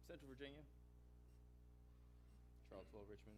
Central Virginia, Charlottesville, Richmond.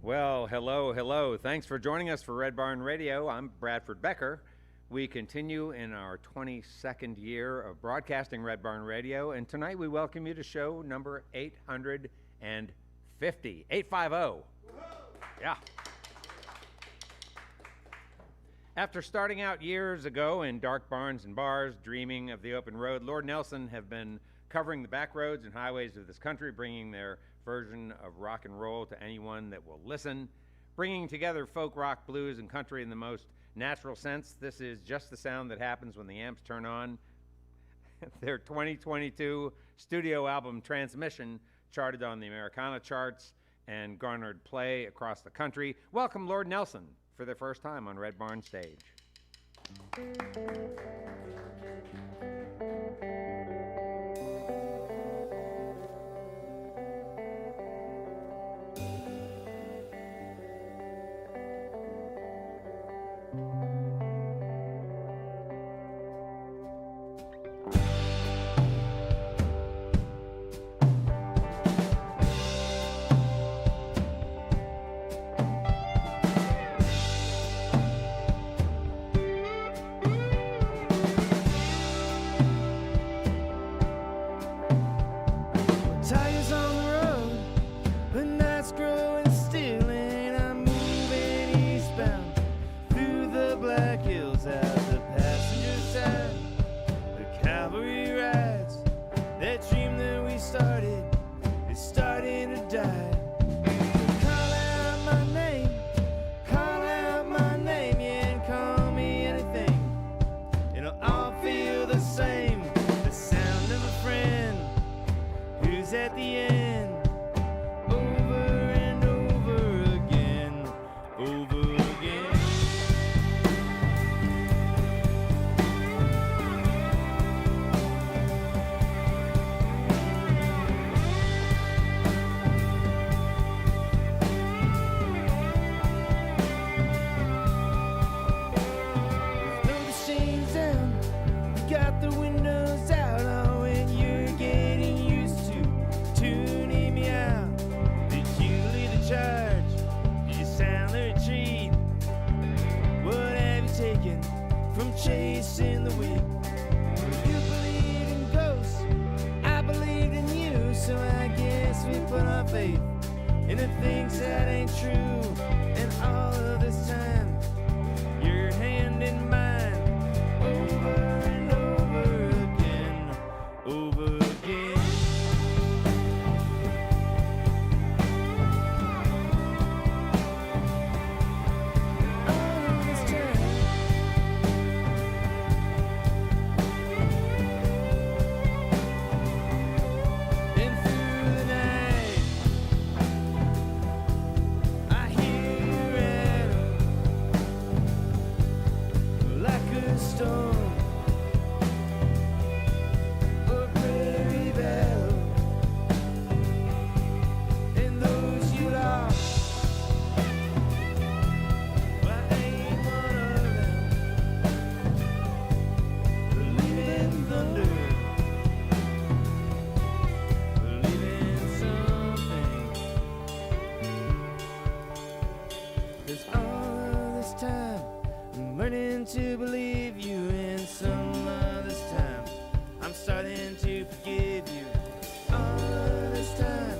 Well, hello. Thanks for joining us for Red Barn Radio. I'm Bradford Becker. We continue in our 22nd year of broadcasting Red Barn Radio, and tonight we welcome you to show number 850. 850. Yeah. After starting out years ago in dark barns and bars, dreaming of the open road, Lord Nelson have been covering the back roads and highways of this country, bringing their version of rock and roll to anyone that will listen, bringing together folk, rock, blues, and country in the most natural sense. This is just the sound that happens when the amps turn on. Their 2022 studio album, Transmission, charted on the Americana charts and garnered play across the country. Welcome Lord Nelson for their first time on Red Barn stage. a storm or prairie battle, and those you lost, well, I ain't one of them. Believe in thunder, believe in something. 'Cause all this time I'm learning to believe you, and some of this time I'm starting to forgive you. All this time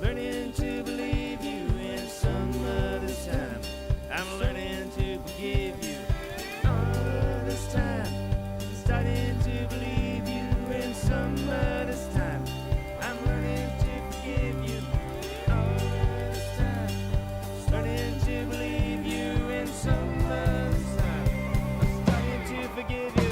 learning to believe you, and some of this time I'm learning to forgive you. All this time starting to believe you, and some of this time I'm learning to forgive you. All this time starting to believe you, and some of this time I'm starting to forgive you.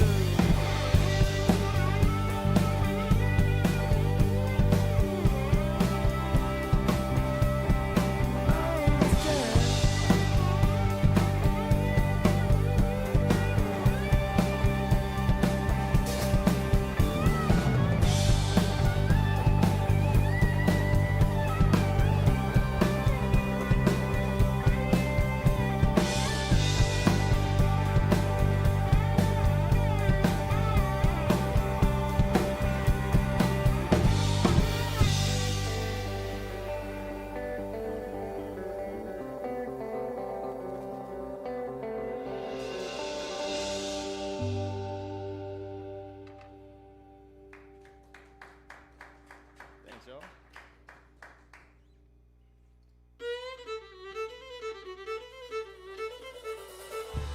Thanks, y'all.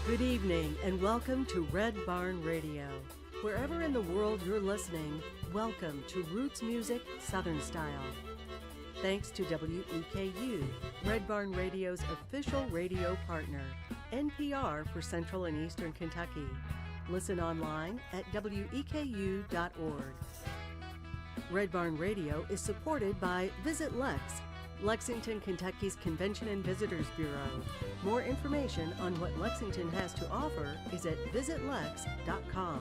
Good evening and welcome to Red Barn Radio. Wherever in the world you're listening, welcome to Roots Music Southern Style. Thanks to WEKU, Red Barn Radio's official radio partner, NPR for Central and Eastern Kentucky. Listen online at weku.org. Red Barn Radio is supported by Visit Lex, Lexington, Kentucky's Convention and Visitors Bureau. More information on what Lexington has to offer is at visitlex.com.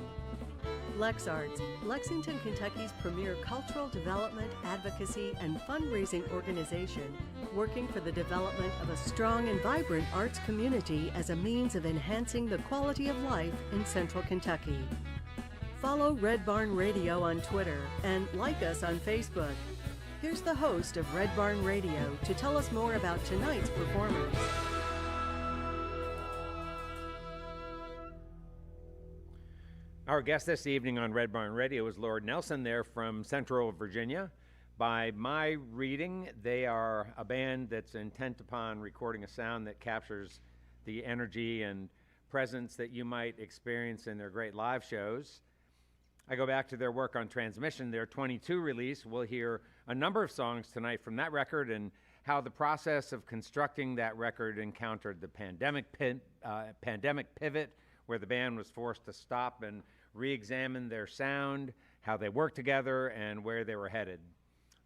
LexArts, Lexington, Kentucky's premier cultural development, advocacy, and fundraising organization, working for the development of a strong and vibrant arts community as a means of enhancing the quality of life in Central Kentucky. Follow Red Barn Radio on Twitter and like us on Facebook. Here's the host of Red Barn Radio to tell us more about tonight's performers. Our guest this evening on Red Barn Radio is Lord Nelson. They're from Central Virginia. By my reading, they are a band that's intent upon recording a sound that captures the energy and presence that you might experience in their great live shows. I go back to their work on Transmission, their 22 release. We'll hear a number of songs tonight from that record and how the process of constructing that record encountered the pandemic pivot, where the band was forced to stop and re-examine their sound, how they worked together, and where they were headed.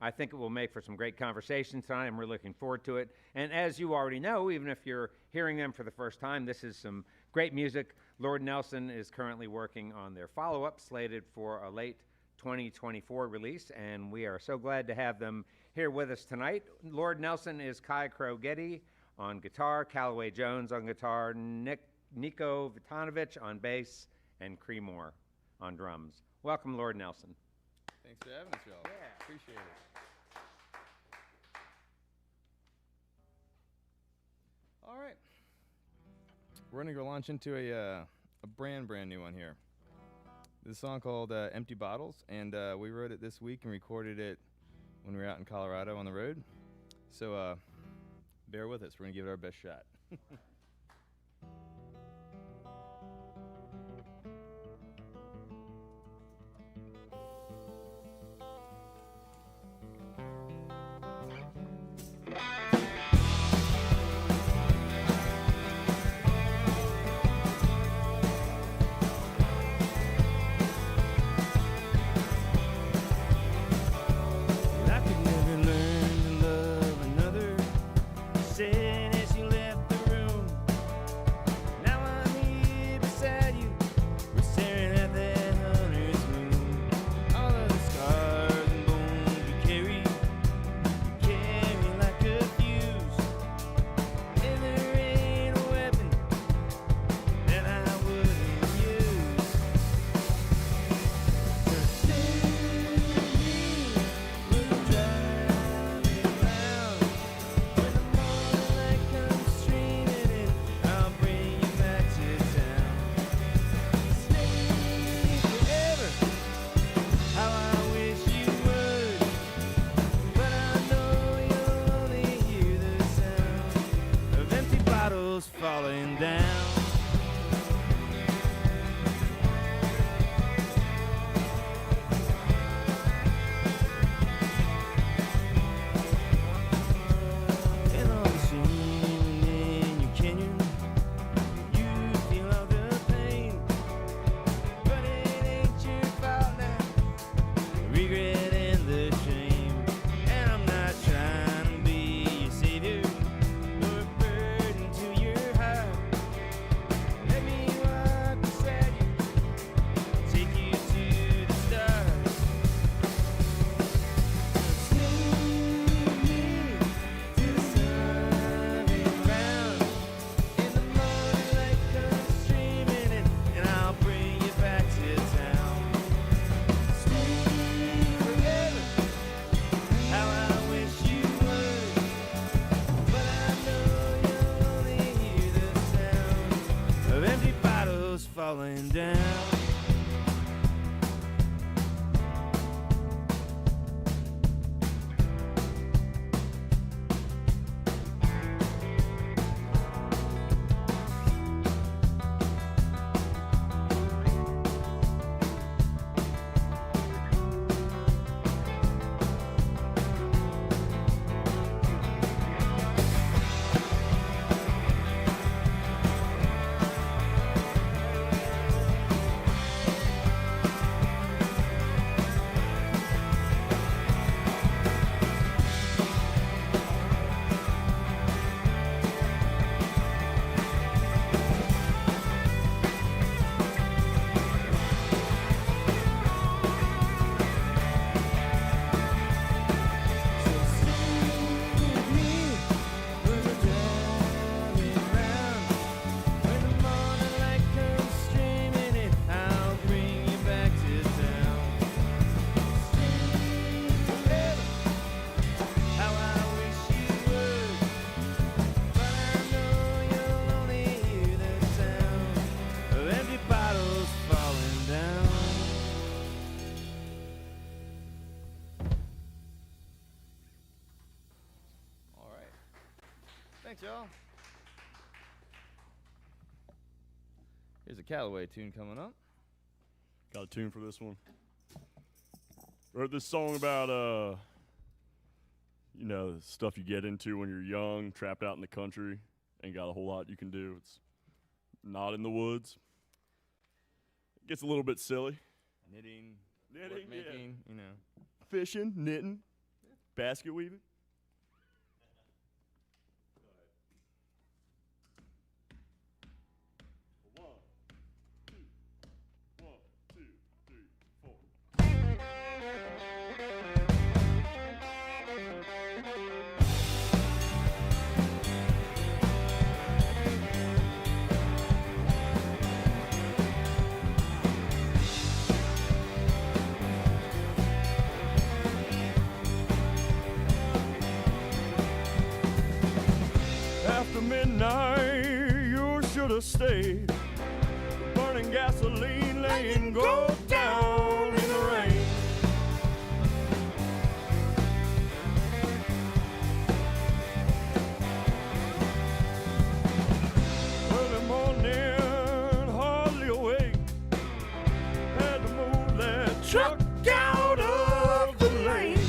I think it will make for some great conversation tonight, and we're looking forward to it. And as you already know, even if you're hearing them for the first time, this is some great music. Lord Nelson is currently working on their follow-up, slated for a late 2024 release, and we are so glad to have them here with us tonight. Lord Nelson is Kai Krogetti on guitar, Callaway Jones on guitar, Nico Vitanovich on bass, and Creemore on drums. Welcome, Lord Nelson. Thanks for having us, y'all. Yeah. Appreciate it. All right. We're going to go launch into a brand new one here. This is a song called Empty Bottles, and we wrote it this week and recorded it when we were out in Colorado on the road. So bear with us. We're going to give it our best shot. Said as you left the room, bottles falling down. Thanks, y'all. Here's a Callaway tune coming up. Got a tune for this one. Wrote this song about, you know, stuff you get into when you're young, trapped out in the country, ain't got a whole lot you can do. It's not in the woods. It gets a little bit silly. Knitting, Knitting, making, you know. Fishing, knitting, basket weaving. After midnight, you should have stayed. Burning gasoline, laying gold down in the rain. Early morning, hardly awake. Had to move that truck out of the lane.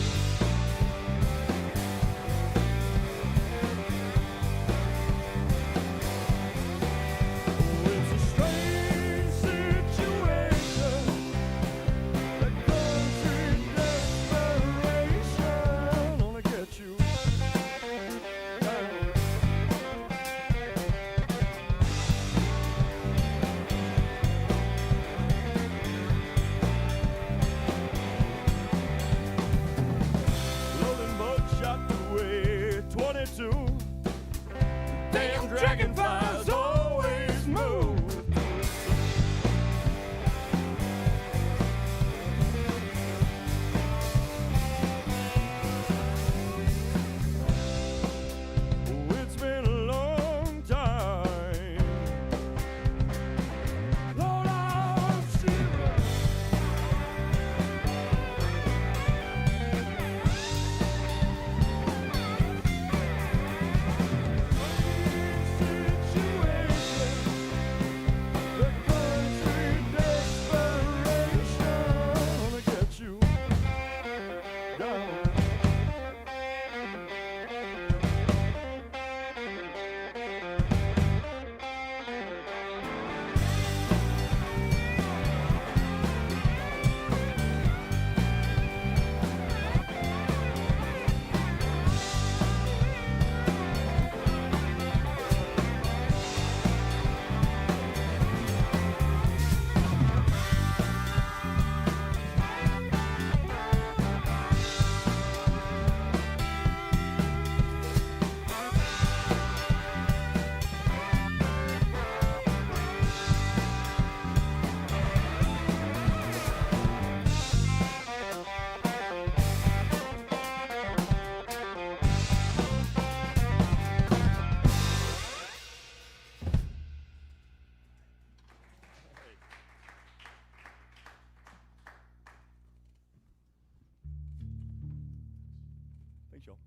Thanks, y'all.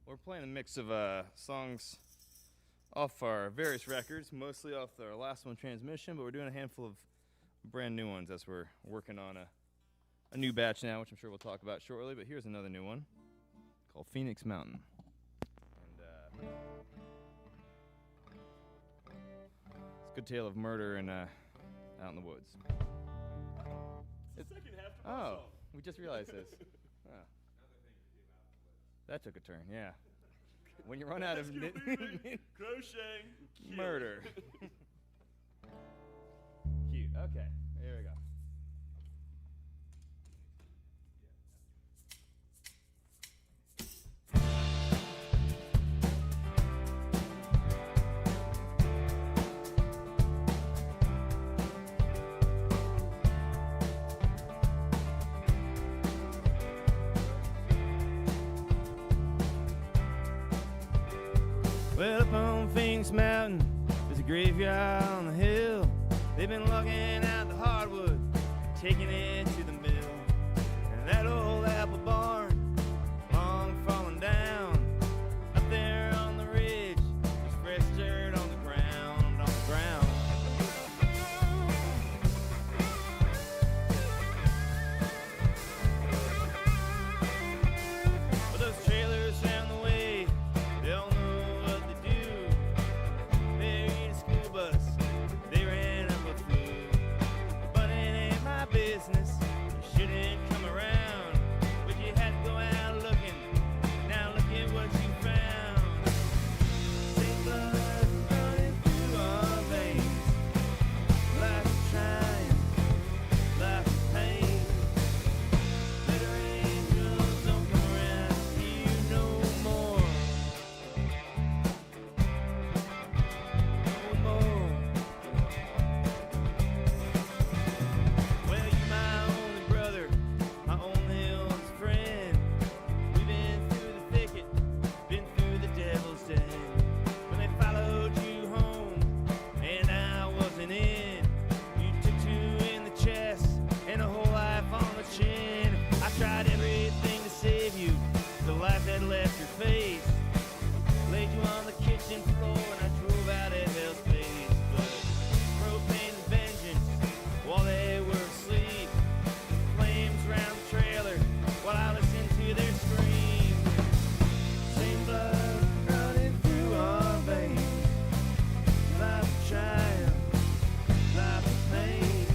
We're playing a mix of songs off our various records, mostly off our last one, Transmission, but we're doing a handful of brand new ones as we're working on a new batch now, which I'm sure we'll talk about shortly. But here's another new one called Phoenix Mountain. And it's a good tale of murder and out in the woods. It's the second half of Oh, our song. we just realized this. Oh. That took a turn, yeah. When you run out of Crocheting. Kill. murder. Cute. Okay, here we go. Well, up on Phoenix Mountain, there's a graveyard on the hill. They've been logging out the hardwood, taking it to the mill. And that old apple barn, long fallen down. Up there on the ridge, there's fresh dirt on the ground, on the ground. But those trailers down the way, they all know what they do. They eat a school bus, they ran up a food. But it ain't my business, you shouldn't come around. But you had to go out looking, now look at what you found. Same blood running through our veins. Life of triumph, life of pain. Better angels don't come around here no more. No more. Well, you my only brother, my only oldest friend. We've been through the thicket, been through the devil's den. When they followed you home, and I wasn't in, you took two in the chest and a whole life on the chin. I tried everything to save you, the life that left your face. Laid you on the kitchen floor and I drove out at hell's face. But propane and vengeance while they were asleep. Flames round the trailer while I listened to their scream. Same blood running through our veins. Life of triumph, life of pain.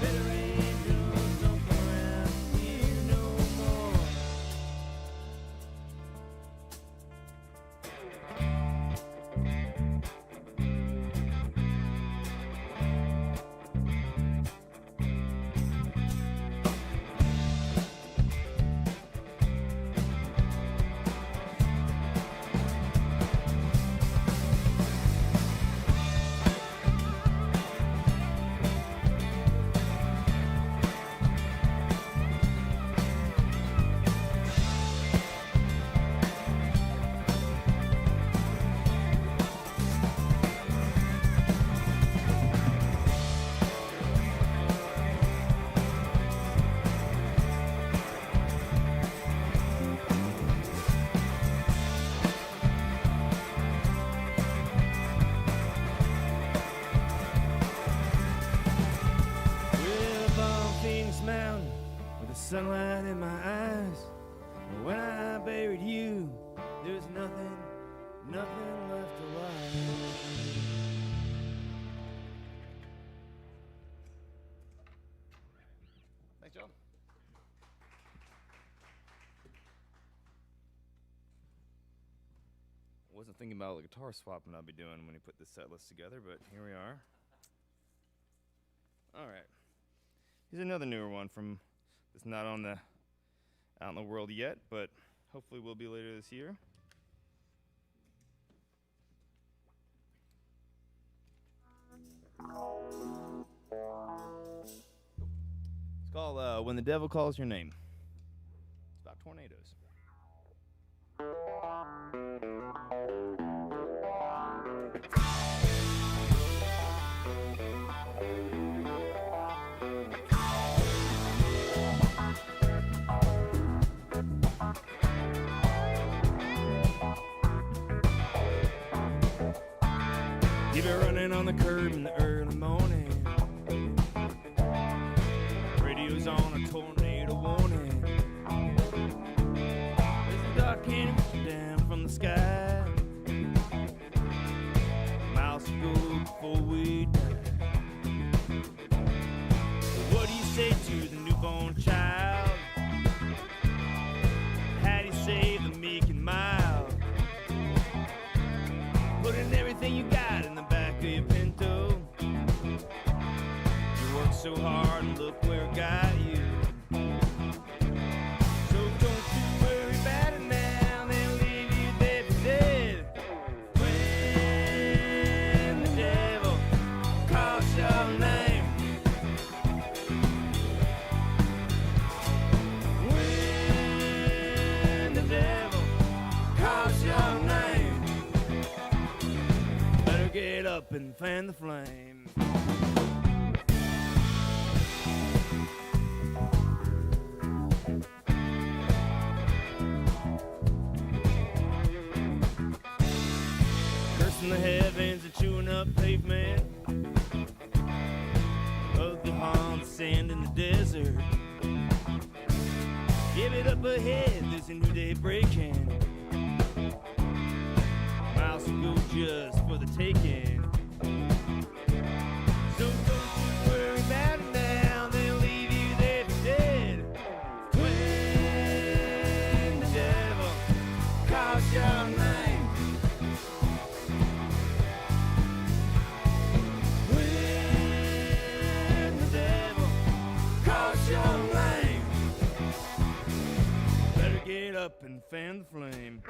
Better angels don't come around here no more. Well, up on Phoenix Mountain with the sunlight in my eyes. When I buried you, there was nothing left alive. Thanks, John. Wasn't thinking about the guitar swapping I'll be doing when you put this set list together, but here we are. All right. Here's another newer one from that's not on the out in the world yet, but hopefully will be later this year. It's called When the Devil Calls Your Name. It's about tornadoes. Standing on the curb in the early morning. Radio's on a tornado warning. There's a dark canyon down from the sky. Miles to go before we die. What do you say to the newborn child? How do you save the meek and mild? Putting everything you got in the back of your Pinto. You worked so hard and look where it got you. So don't you worry about it now, they'll leave you there for dead. When the devil calls your name. When the devil calls your name. Better get up and fan the flame. Cursing the heavens and chewing up pavement. Oklahoma sand in the desert. Give it up ahead, there's a new day breaking. Miles to go just for the taking. So don't you worry about it now, they'll leave you there for dead. When the devil calls your name. When the devil calls your name. Better get up and fan the flame.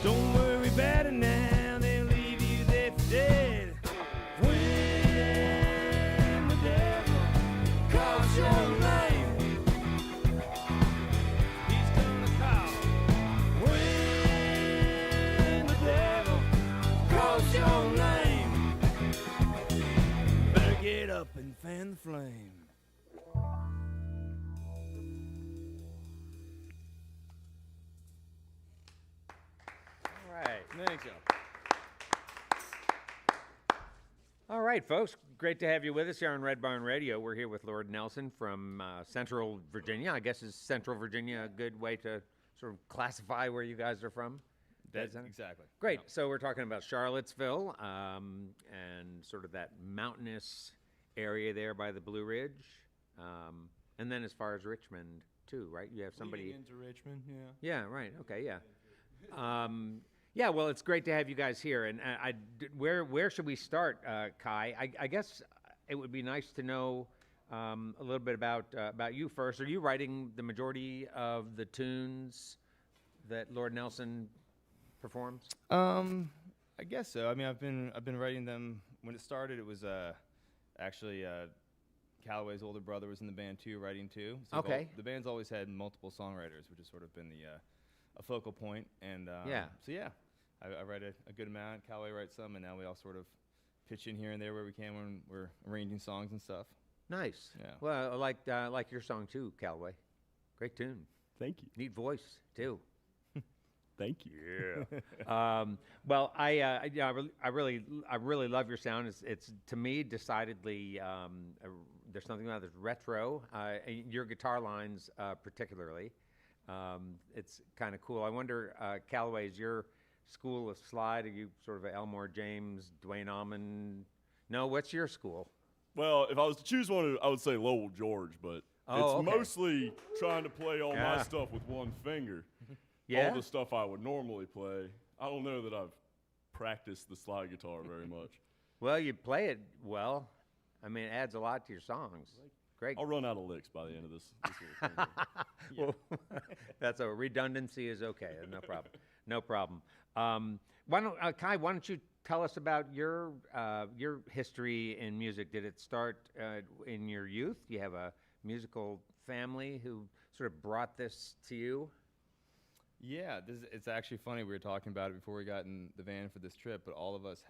Don't worry about it now, they'll leave you there for dead. When the devil calls your name, he's gonna call. When the devil calls your name, better get up and fan the flame. All right. Thanks, y'all. All right, folks. Great to have you with us here on Red Barn Radio. We're here with Lord Nelson from Central Virginia. I guess is Central Virginia a good way to sort of classify where you guys are from? Dead center? Exactly. Great. Yeah. So we're talking about Charlottesville and sort of that mountainous area there by the Blue Ridge. And then as far as Richmond, too, right? You have somebody... Leading into Richmond, yeah. Yeah, right. Okay, yeah. Yeah, well, it's great to have you guys here. And where should we start, Kai? I guess it would be nice to know a little bit about you first. Are you writing the majority of the tunes that Lord Nelson performs? I guess so. I mean, I've been writing them. When it started, it was actually Calloway's older brother was in the band too, writing too. So Okay. The band's always had multiple songwriters, which has sort of been a focal point. And Yeah. So yeah, I write a good amount. Calloway writes some, and now we all sort of pitch in here and there where we can when we're arranging songs and stuff. Nice. Yeah. Well, I like your song too, Calloway. Great tune. Thank you. Neat voice too. Thank you. Yeah. Well, I really love your sound. It's to me decidedly there's something about this retro. And your guitar lines particularly. It's kind of cool. I wonder, Calloway, is your school of slide? Are you sort of a Elmore James, Dwayne Allman? No, what's your school? Well, if I was to choose one, I would say Lowell George, but Oh, it's okay. mostly trying to play all Yeah. my stuff with one finger. Yeah? All the stuff I would normally play. I don't know that I've practiced the slide guitar very much. Well, you play it well. I mean, it adds a lot to your songs. Great. I'll run out of licks by the end of this little thing here. Well, that's a redundancy is okay. No problem. No problem. Why don't Kai? Why don't you tell us about your history in music? Did it start in your youth? Do you have a musical family who sort of brought this to you? Yeah, it's actually funny. We were talking about it before we got in the van for this trip, but all of us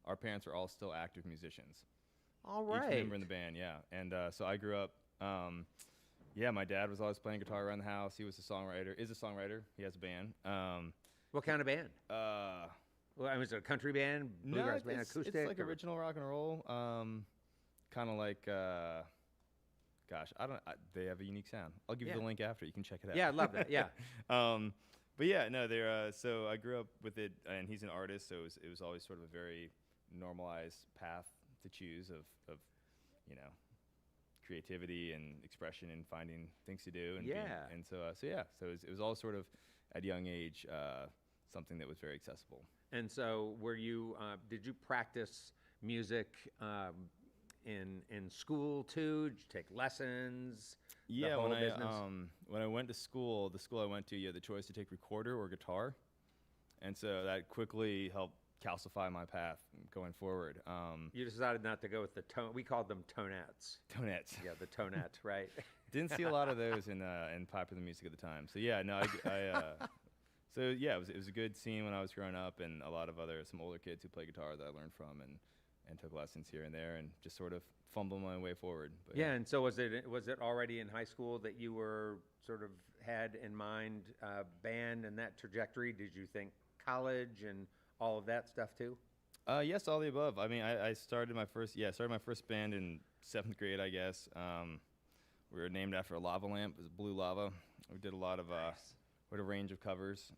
our parents are all still active musicians. All right. Each member in the band, yeah. And so I grew up, my dad was always playing guitar around the house. He was a songwriter, He has a band. What kind of band? Well, I mean, is it a country band, bluegrass band, acoustic? It's like original rock and roll. Kind of like, they have a unique sound. I'll give you the link after. You can check it out. Yeah, I love that. Yeah. But yeah, no, they're so I grew up with it, and he's an artist, so it was always sort of a very normalized path to choose of creativity and expression and finding things to do. And so it was all sort of at a young age something that was very accessible. And so, did you practice music in school too? Did you take lessons? Yeah, when I went to school, the school I went to, you had the choice to take recorder or guitar, and so that quickly helped calcify my path going forward. You decided not to go with the tone. We called them tonettes. Tonettes. Yeah, the tonette, right? Didn't see a lot of those in popular music at the time. So yeah, no, it was a good scene when I was growing up, and a lot of some older kids who play guitar that I learned from, and took lessons here and there, and just sort of fumbled my way forward. But, yeah, and so was it already in high school that you were sort of had in mind band and that trajectory? Did you think college and all of that stuff too? Yes, all the above. I mean, I started my first band in 7th grade, I guess. We were named after a lava lamp. It was blue lava. We did a lot of we had a range of covers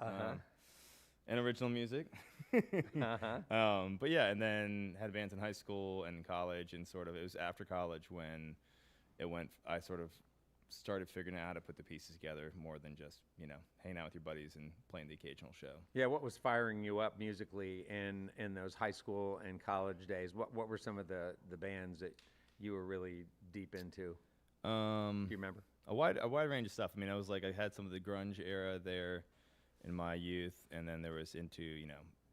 and original music. But yeah, and then had bands in high school and college, and it was after college when I sort of started figuring out how to put the pieces together more than just, hanging out with your buddies and playing the occasional show. Yeah, what was firing you up musically in those high school and college days? What were some of the bands that you were really deep into? Do you remember? A wide range of stuff. I mean, I had some of the grunge era there in my youth, and then there was into,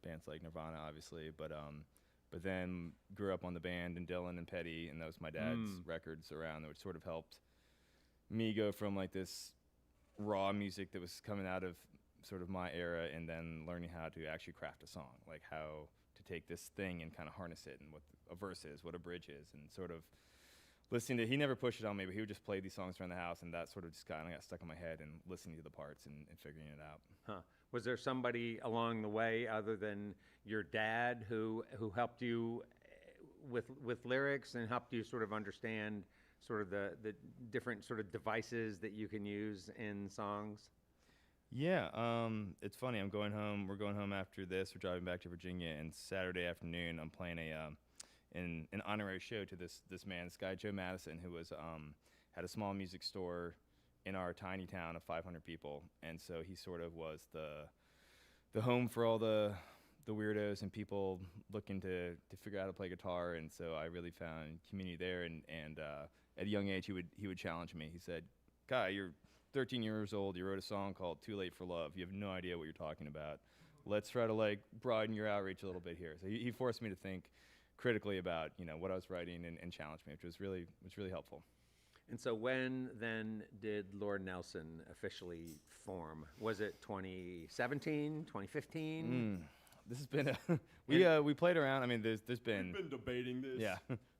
bands like Nirvana, obviously, but then grew up on the band and Dylan and Petty, and that was my dad's records around, which sort of helped me go from like this raw music that was coming out of sort of my era, and then learning how to actually craft a song, like how to take this thing and kind of harness it, and what a verse is, what a bridge is, and sort of listening to, he never pushed it on me, but he would just play these songs around the house, and that sort of just kind of got stuck in my head, and listening to the parts and figuring it out. Huh. Was there somebody along the way other than your dad who helped you with lyrics and helped you sort of understand sort of the different sort of devices that you can use in songs? Yeah, it's funny. We're going home after this. We're driving back to Virginia, and Saturday afternoon I'm playing an honorary show to this man, this guy Joe Madison, who was had a small music store in our tiny town of 500 people, and so he sort of was the home for all the weirdos and people looking to figure out how to play guitar. And so I really found community there, and at a young age he would challenge me. He said, "Kai, you're 13 years old, you wrote a song called Too Late for Love. You have no idea what you're talking about. Let's try to broaden your outreach a little bit here." So he forced me to think critically about what I was writing, and challenged me, which was really helpful. And so when then did Lord Nelson officially form? Was it 2017, 2015? This has been we played around. I mean, there's been... We've been debating this. Yeah.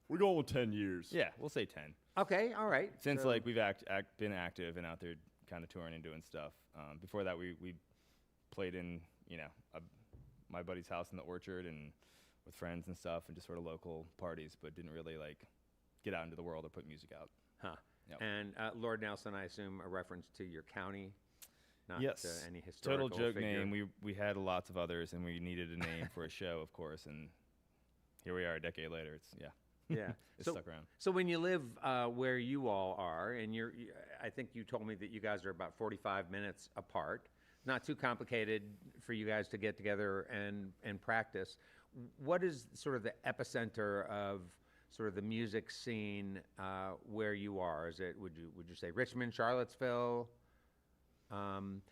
We're going with 10 years. Yeah, we'll say 10. Okay, all right. Since we've been active and out there kind of touring and doing stuff. Before that, we played in, my buddy's house in the orchard and with friends and stuff, and just sort of local parties, but didn't really get out into the world or put music out. Huh. Yep. And Lord Nelson, I assume a reference to your county, not yes. any historical Total joke figure. name. We had lots of others, and we needed a name for a show, of course, and here we are a decade later. Yeah. It's stuck around. So when you live where you all are, and I think you told me that you guys are about 45 minutes apart, not too complicated for you guys to get together and practice. What is sort of the epicenter of sort of the music scene where you are? Is it would you say Richmond, Charlottesville?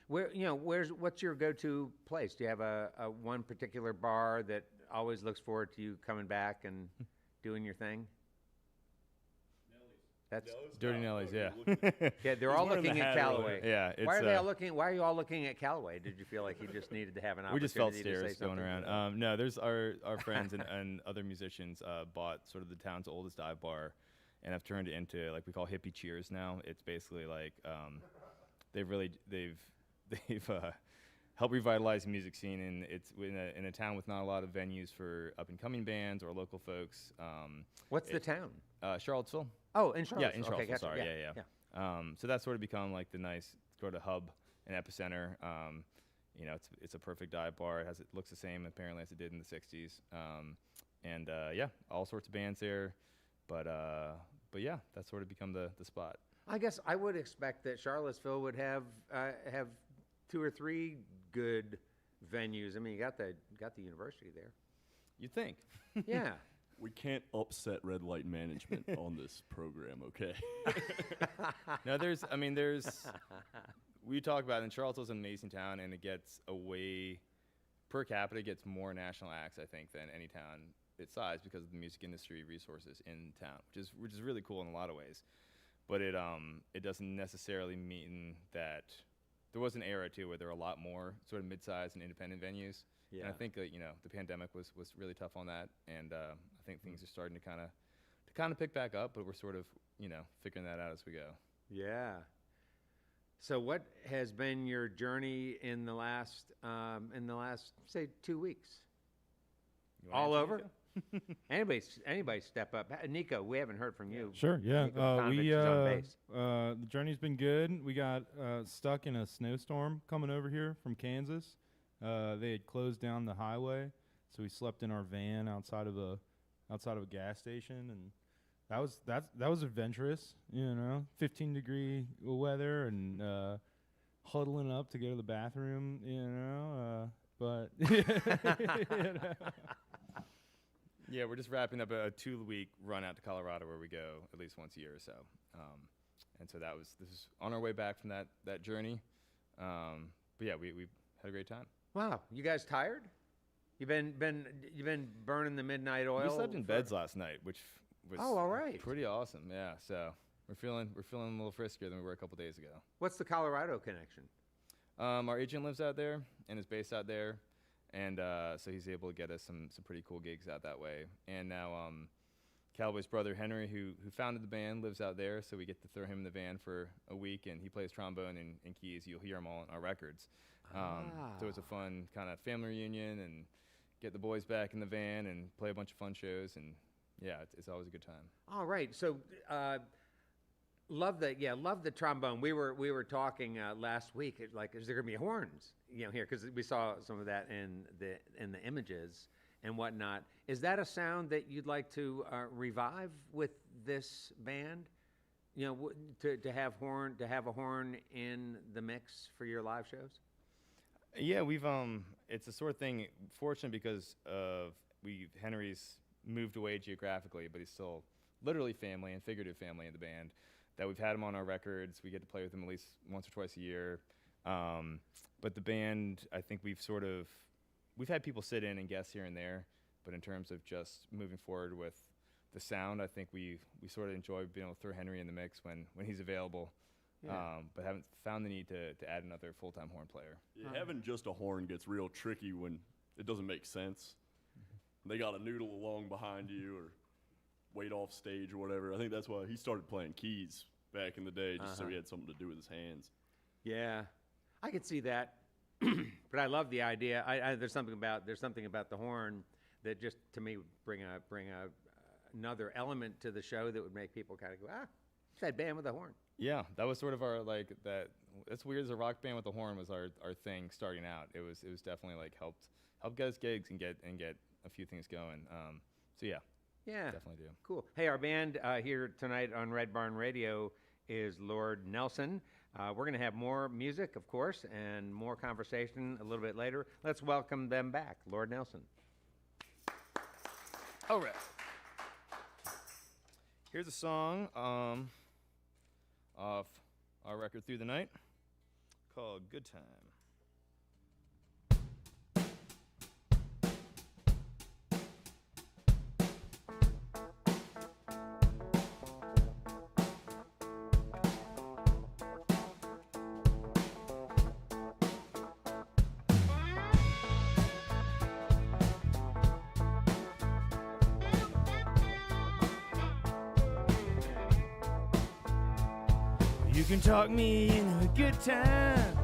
What's your go-to place? Do you have a one particular bar that always looks forward to you coming back and doing your thing? That's Dirty Nelly's, yeah. yeah. They're all wearing the looking at hat Callaway. earlier. Yeah, it's, Why are they all looking? Why are you all looking at Callaway? Did you feel like you just needed to have an we opportunity just felt to say stares going something? around. No, there's our friends and other musicians bought sort of the town's oldest dive bar, and have turned it into like we call hippie cheers now. It's basically like they've helped revitalize the music scene, and it's in a town with not a lot of venues for up and coming bands or local folks. What's the town? Charlottesville. Oh, in Charlottesville. Yeah, in Okay, Charlottesville. gotcha. Sorry, yeah. So that's sort of become like the nice sort of hub and epicenter. It's a perfect dive bar. It looks the same apparently as it did in the '60s. All sorts of bands there. But yeah, that's sort of become the spot. I guess I would expect that Charlottesville would have 2 or 3 good venues. I mean, you got the university there. You'd think. Yeah. We can't upset red light management on this program, okay? No, we talk about it, and Charlottesville's an amazing town, and it gets per capita, gets more national acts, I think, than any town its size because of the music industry resources in town, which is really cool in a lot of ways. But it doesn't necessarily mean that there was an era too where there were a lot more sort of mid-sized and independent venues. Yeah. And I think that the pandemic was really tough on that, and I think things are starting to kind of pick back up, but we're sort of figuring that out as we go. Yeah. So what has been your journey in the last say 2 weeks? You wanna All answer, over? Nico? Anybody step up? Nico, we haven't heard from you. Sure, yeah. Nico Panovich is on bass. The journey's been good. We got stuck in a snowstorm coming over here from Kansas. They had closed down the highway, so we slept in our van outside of a gas station, and that was adventurous. 15-degree weather and huddling up to go to the bathroom. But Yeah, we're just wrapping up a 2-week run out to Colorado where we go at least once a year or so. And so this is on our way back from that journey. But yeah, we had a great time. Wow, you guys tired? You've been burning the midnight oil. We slept in beds last night, which was all right. Pretty awesome. Yeah, so we're feeling a little friskier than we were a couple days ago. What's the Colorado connection? Our agent lives out there and is based out there, and so he's able to get us some pretty cool gigs out that way. And now Cowboy's brother Henry, who founded the band, lives out there, so we get to throw him in the van for a week, and he plays trombone and keys. You'll hear him all on our records. So it's a fun kind of family reunion, and get the boys back in the van and play a bunch of fun shows, and yeah, it's always a good time. All right, so love the trombone. We were talking last week. Like, is there gonna be horns? Here, because we saw some of that in the images and whatnot. Is that a sound that you'd like to revive with this band? To have a horn in the mix for your live shows. Yeah, we've it's a sort of thing. Fortunate because of Henry's moved away geographically, but he's still literally family and figurative family in the band. That we've had him on our records. We get to play with him at least once or twice a year. But the band, I think we've had people sit in and guest here and there. But in terms of just moving forward with the sound, I think we sort of enjoy being able to throw Henry in the mix when he's available. Yeah. But haven't found the need to add another full-time horn player. Yeah, having just a horn gets real tricky when it doesn't make sense. They got a noodle along behind you or wait off stage or whatever. I think that's why he started playing keys back in the day, just so he had something to do with his hands. Yeah, I could see that. But I love the idea. There's something about the horn that just to me would bring another element to the show that would make people kind of go, it's that band with a horn. Yeah, that was sort of our that's weird as a rock band with a horn was our thing starting out. It was definitely like helped get us gigs and get a few things going. So yeah, definitely do. Cool. Hey, our band here tonight on Red Barn Radio is Lord Nelson. We're going to have more music, of course, and more conversation a little bit later. Let's welcome them back, Lord Nelson. All right. Here's a song off our record Through the Night called Good Time. You can talk me into a good time,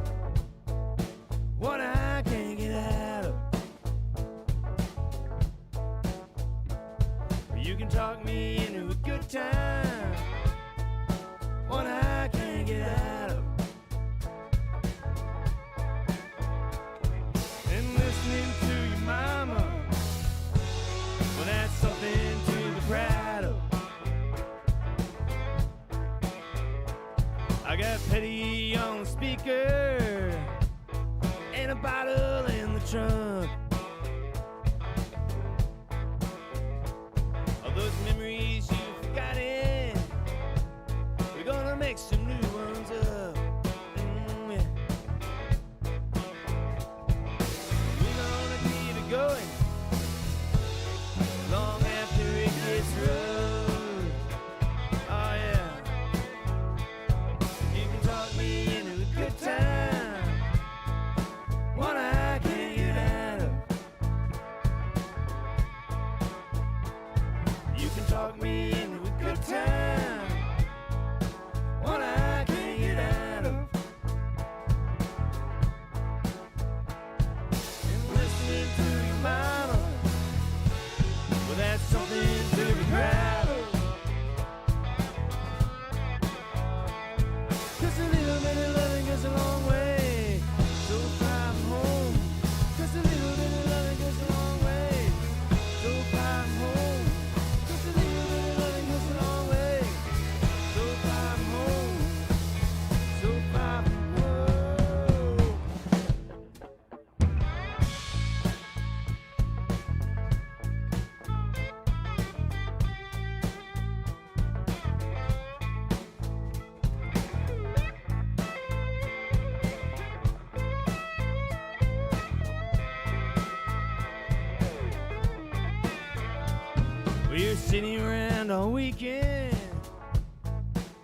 what I can't get out of. You can talk me into a good time, what I can't get out of. And listening to your mama, well, that's something to be proud of. I got Petty on the speaker and a bottle in the trunk. All those memories you've forgotten, we're gonna make some new ones up. Yeah. We're gonna keep it going long after it gets rough. Oh yeah. You can talk me into a good time, one I can't get out of. You can talk me into a good time, one I can't get out of. And listening to your mama, well, that's something to be proud of. 'Cause a little bit of loving goes a long way, so far from home. 'Cause a little bit of loving goes a long way, so far from home. 'Cause a little bit of loving goes a long way, so far from home, so far from home. We're sitting around all weekend,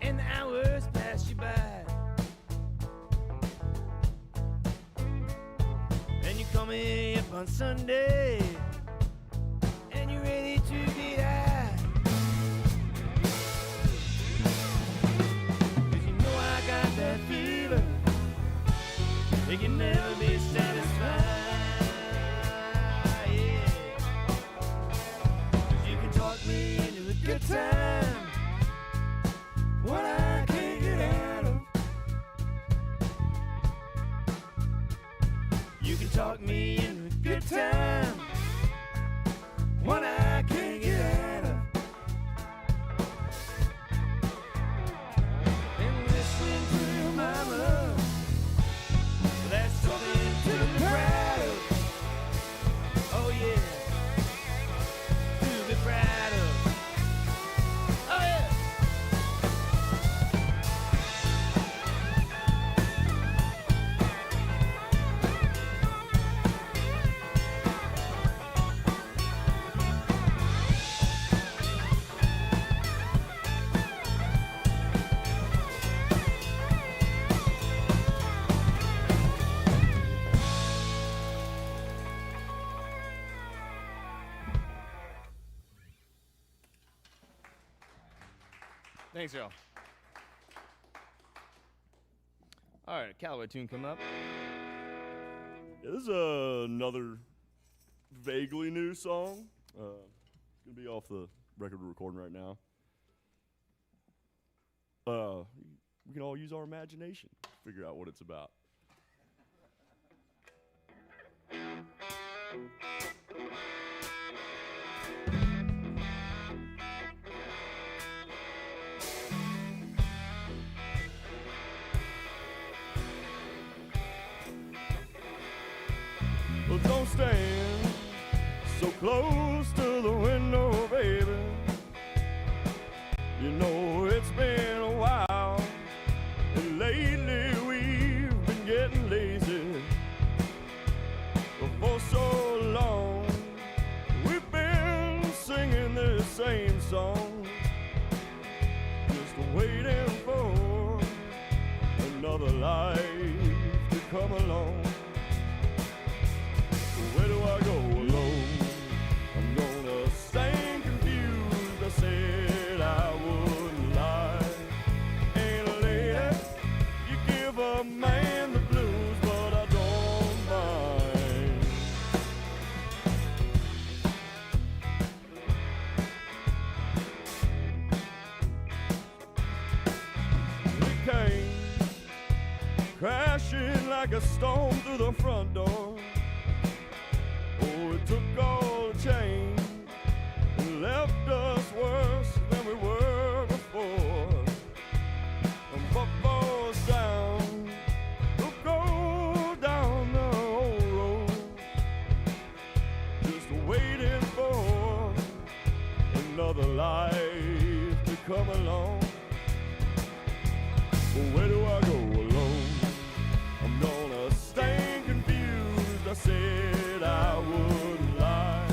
and the hours pass you by. Then you call me up on Sunday, and you're ready to get high. 'Cause you know I got that feeling, it can never be satisfied. Yeah. 'Cause you can talk me into a good time, what I can't get out of. You can talk me into a good time, what I can't get out of. And listening to your mama, well, that's something to be proud of. Oh yeah, to be proud of. Oh yeah. Thanks, y'all. All right, Callaway tune come up. Yeah, this is another vaguely new song. It's gonna be off the record we're recording right now. We can all use our imagination to figure out what it's about. Well, don't stand so close to the window, baby. crashing like a storm through the front door. Oh, it took all the change and left us worse than we were before. And what falls down will go down the old road, just waiting for another life to come along. Well, where do I go alone? I'm gonna stay confused. I said I wouldn't lie.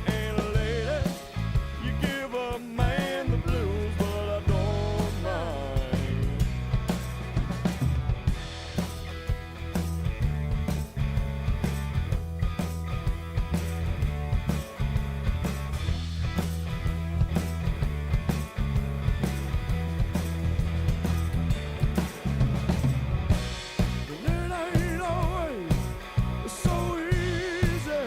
And lady, you give a man the blues, but I don't mind. And it ain't always so easy.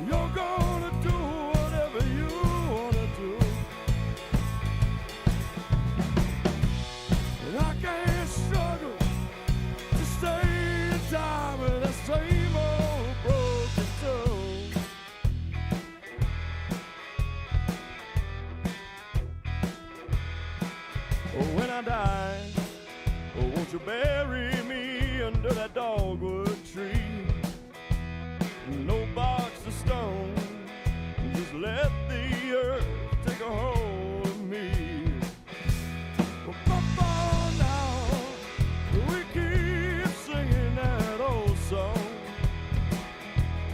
You're gonna do whatever you wanna do, and I can't struggle to stay in time with the same old broken toe. Oh, when I die, oh, won't you bury me under that dogwood tree? No box of stone, just let the earth take a hold of me. Well, up on now, we keep singing that old song,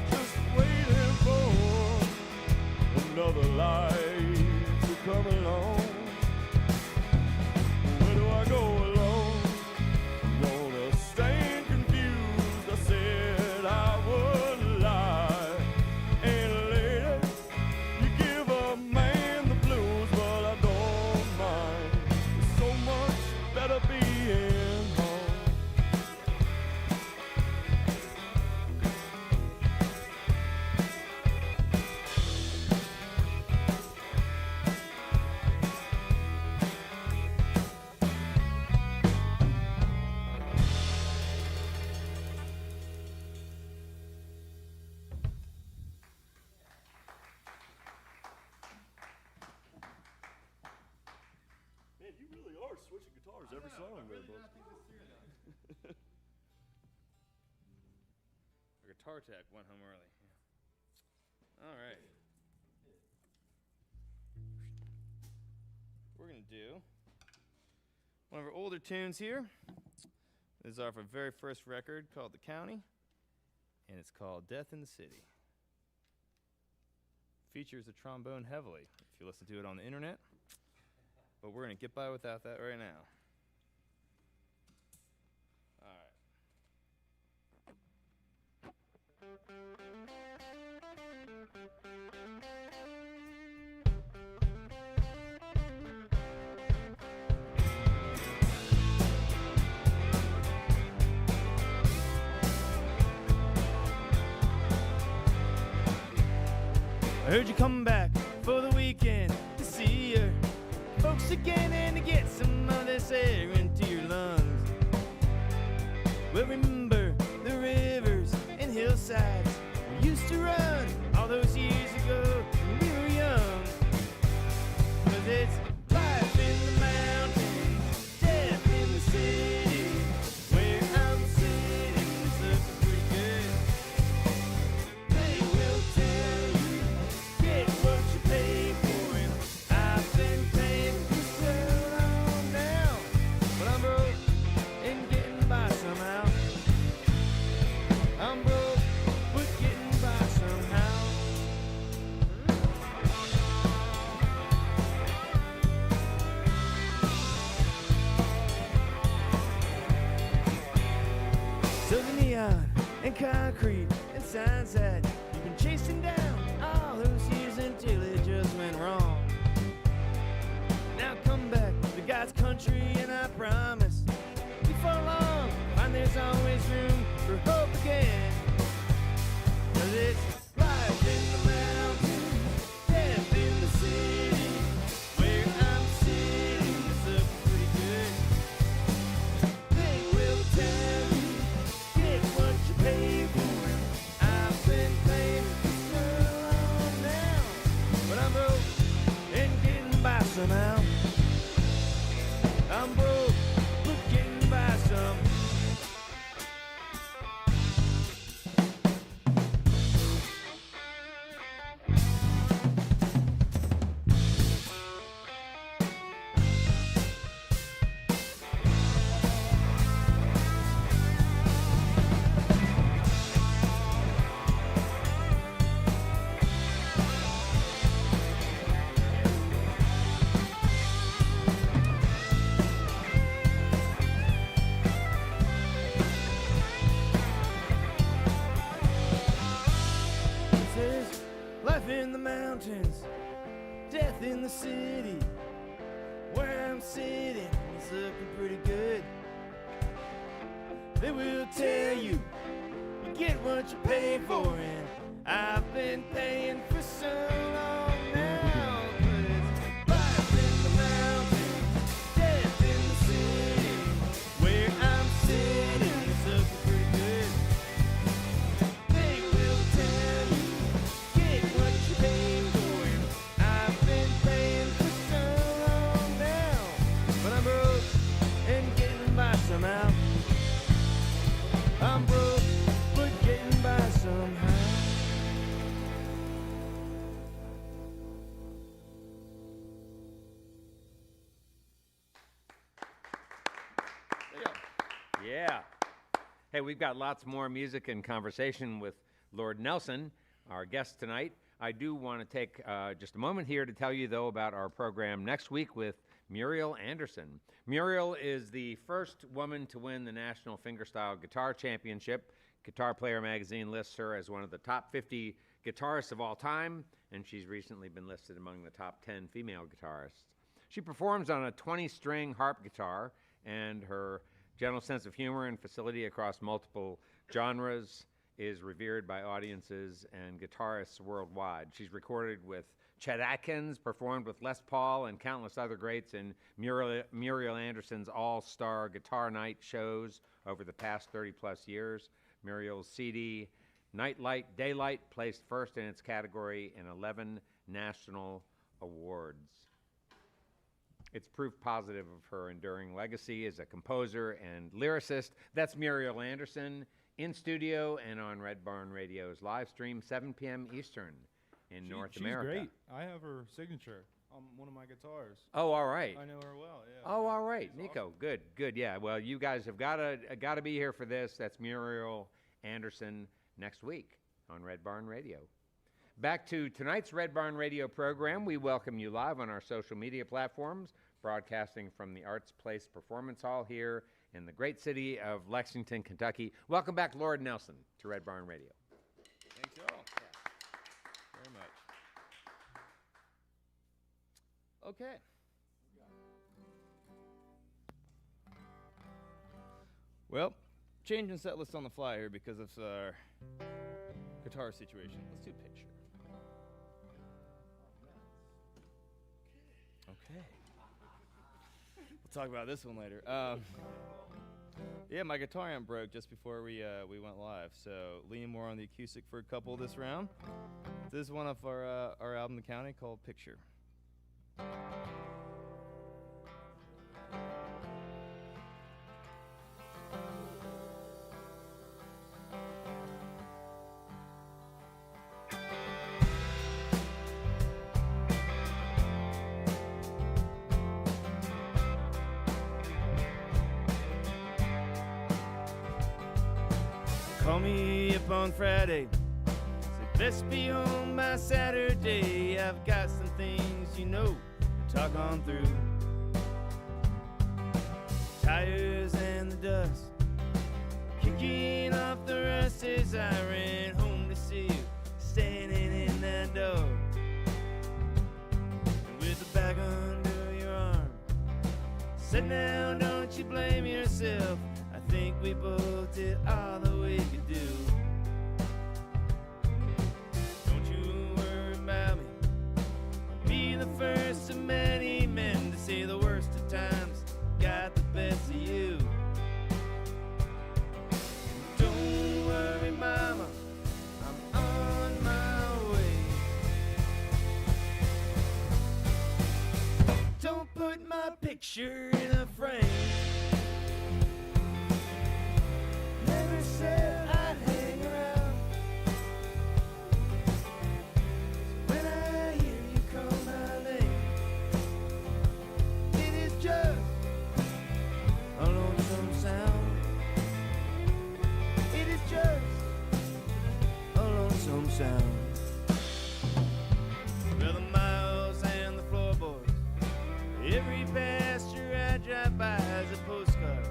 just waiting for another life to come along. Where do I go alone? I'm gonna stay confused. I said I wouldn't lie. And lady, you give a man the blues, but I don't mind. It's so much better being home. Man, you really are switching guitars every song there, bud. Our guitar tech went home early. All right. We're going to do one of our older tunes here. This is our very first record called The County, and it's called Death in the City. Features the trombone heavily if you listen to it on the internet, but we're going to get by without that right now. All right. I heard you come back for the weekend to see your folks again and to get some of this air into your lungs. Well, remember the rivers and hillsides we used to run all those years ago when we were young. 'Cause it's life in the mountains, death in the city. Where I'm sitting is looking pretty good. They will tell you, get what you pay for, and I've been paying for so long now. But I'm broke and getting by somehow. I'm broke, but getting by somehow. So the neon and concrete and signs that you've been chasing down all those years until it just went wrong. Now come back to God's country, and I promise before long, find there's always room for hope again. 'Cause it's life in the mountains, death in the city. Where I'm sitting is looking pretty good. somehow. I'm broke, but getting by some. Life in the mountains, death in the city. Where I'm sitting, it's looking pretty good. They will tell you, you get what you pay for, and I've been paying for so long now. But it's life in the mountains, death in the city. Where I'm sitting, it's looking pretty good. They will tell you, get what you pay for, and I've been paying for so long now. But I'm broke and getting by somehow. I'm broke, but getting by somehow. Yeah. Hey, we've got lots more music and conversation with Lord Nelson, our guest tonight. I do want to take just a moment here to tell you, though, about our program next week with Muriel Anderson. Muriel is the first woman to win the National Fingerstyle Guitar Championship. Guitar Player magazine lists her as one of the top 50 guitarists of all time, and she's recently been listed among the top 10 female guitarists. She performs on a 20-string harp guitar, and her gentle sense of humor and facility across multiple genres is revered by audiences and guitarists worldwide. She's recorded with Chet Atkins, performed with Les Paul and countless other greats in Muriel Anderson's all-star guitar night shows over the past 30-plus years. Muriel's CD, Nightlight, Daylight, placed first in its category in 11 national awards. It's proof positive of her enduring legacy as a composer and lyricist. That's Muriel Anderson in studio and on Red Barn Radio's live stream, 7 p.m. Eastern in North America. She's great. I have her signature on one of my guitars. Oh, all right. I know her well, yeah. Oh, all right. She's Nico, awesome. good. Yeah, well, you guys have got to be here for this. That's Muriel Anderson next week on Red Barn Radio. Back to tonight's Red Barn Radio program. We welcome you live on our social media platforms, broadcasting from the Arts Place Performance Hall here in the great city of Lexington, Kentucky. Welcome back, Lord Nelson, to Red Barn Radio. Thanks, y'all. Very much. Okay. Well, changing set list on the fly here because of our guitar situation. Let's do picture. Okay. We'll talk about this one later. Yeah, my guitar amp broke just before we went live, so leaning more on the acoustic for a couple this round. This is one of our album, The County, called Picture. Call me up on Friday, say best be home by Saturday. I've got some things you know to talk on through. Tires and the dust, kicking off the rust as I ran home to see you standing in that door. And with the bag under your arm, said now don't you blame yourself. I think we both did all that we could do. Don't you worry about me, I'll be the first of many men to say the worst of times got the best of you. Don't worry, mama, I'm on my way. picture in a frame. Never said I'd hang around. When I hear you call my name, it is just a lonesome sound. It is just a lonesome sound. Well, the miles and the floorboards, every pasture I drive by has a postcard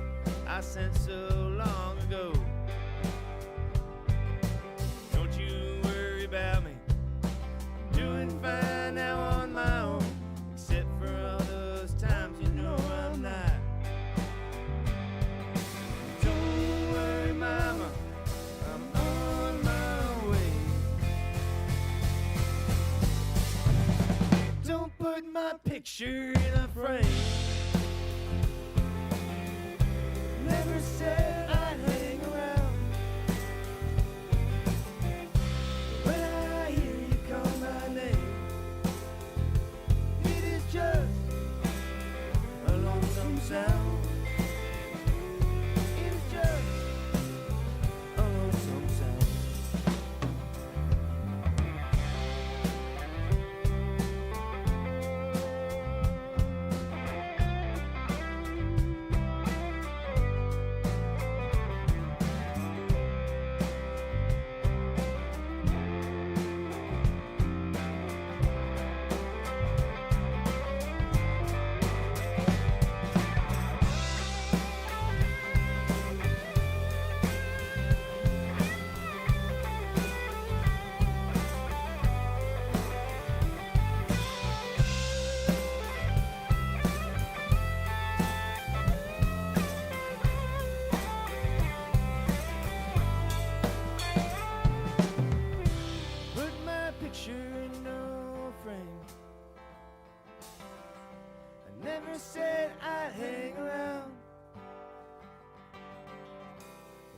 I sent so long ago. Don't you worry about me, doing fine now on my own, except for all those times you know I'm not. Don't worry, mama, I'm on my way. Don't put my picture in a frame. Never said I'd hang around. When I hear you call my name, it is just a lonesome sound. It is just a lonesome sound. Put my picture in no frame. I never said I'd hang around.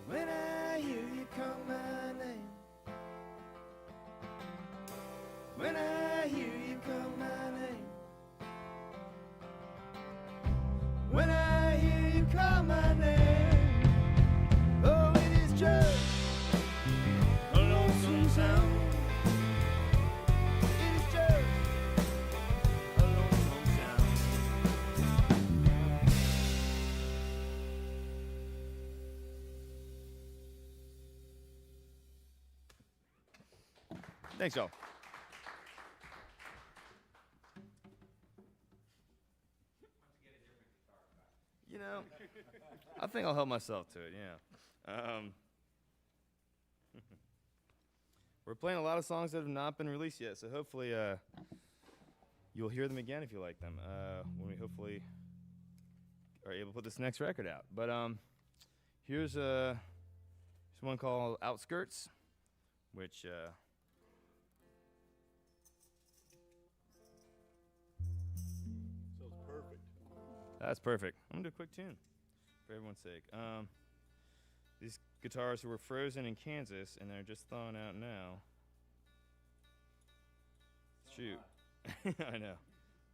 When I hear you call my name, when I hear you call my name, when I hear you call my name, oh, it is just a lonesome sound. It is just a lonesome sound. Thanks, y'all. You know, I think I'll help myself to it, yeah. We're playing a lot of songs that have not been released yet, so hopefully you'll hear them again if you like them when we hopefully are able to put this next record out. But here's one called Outskirts, which Sounds perfect. that's perfect. I'm gonna do a quick tune for everyone's sake. These guitars were frozen in Kansas, and they're just thawing out now. Shoot. I know.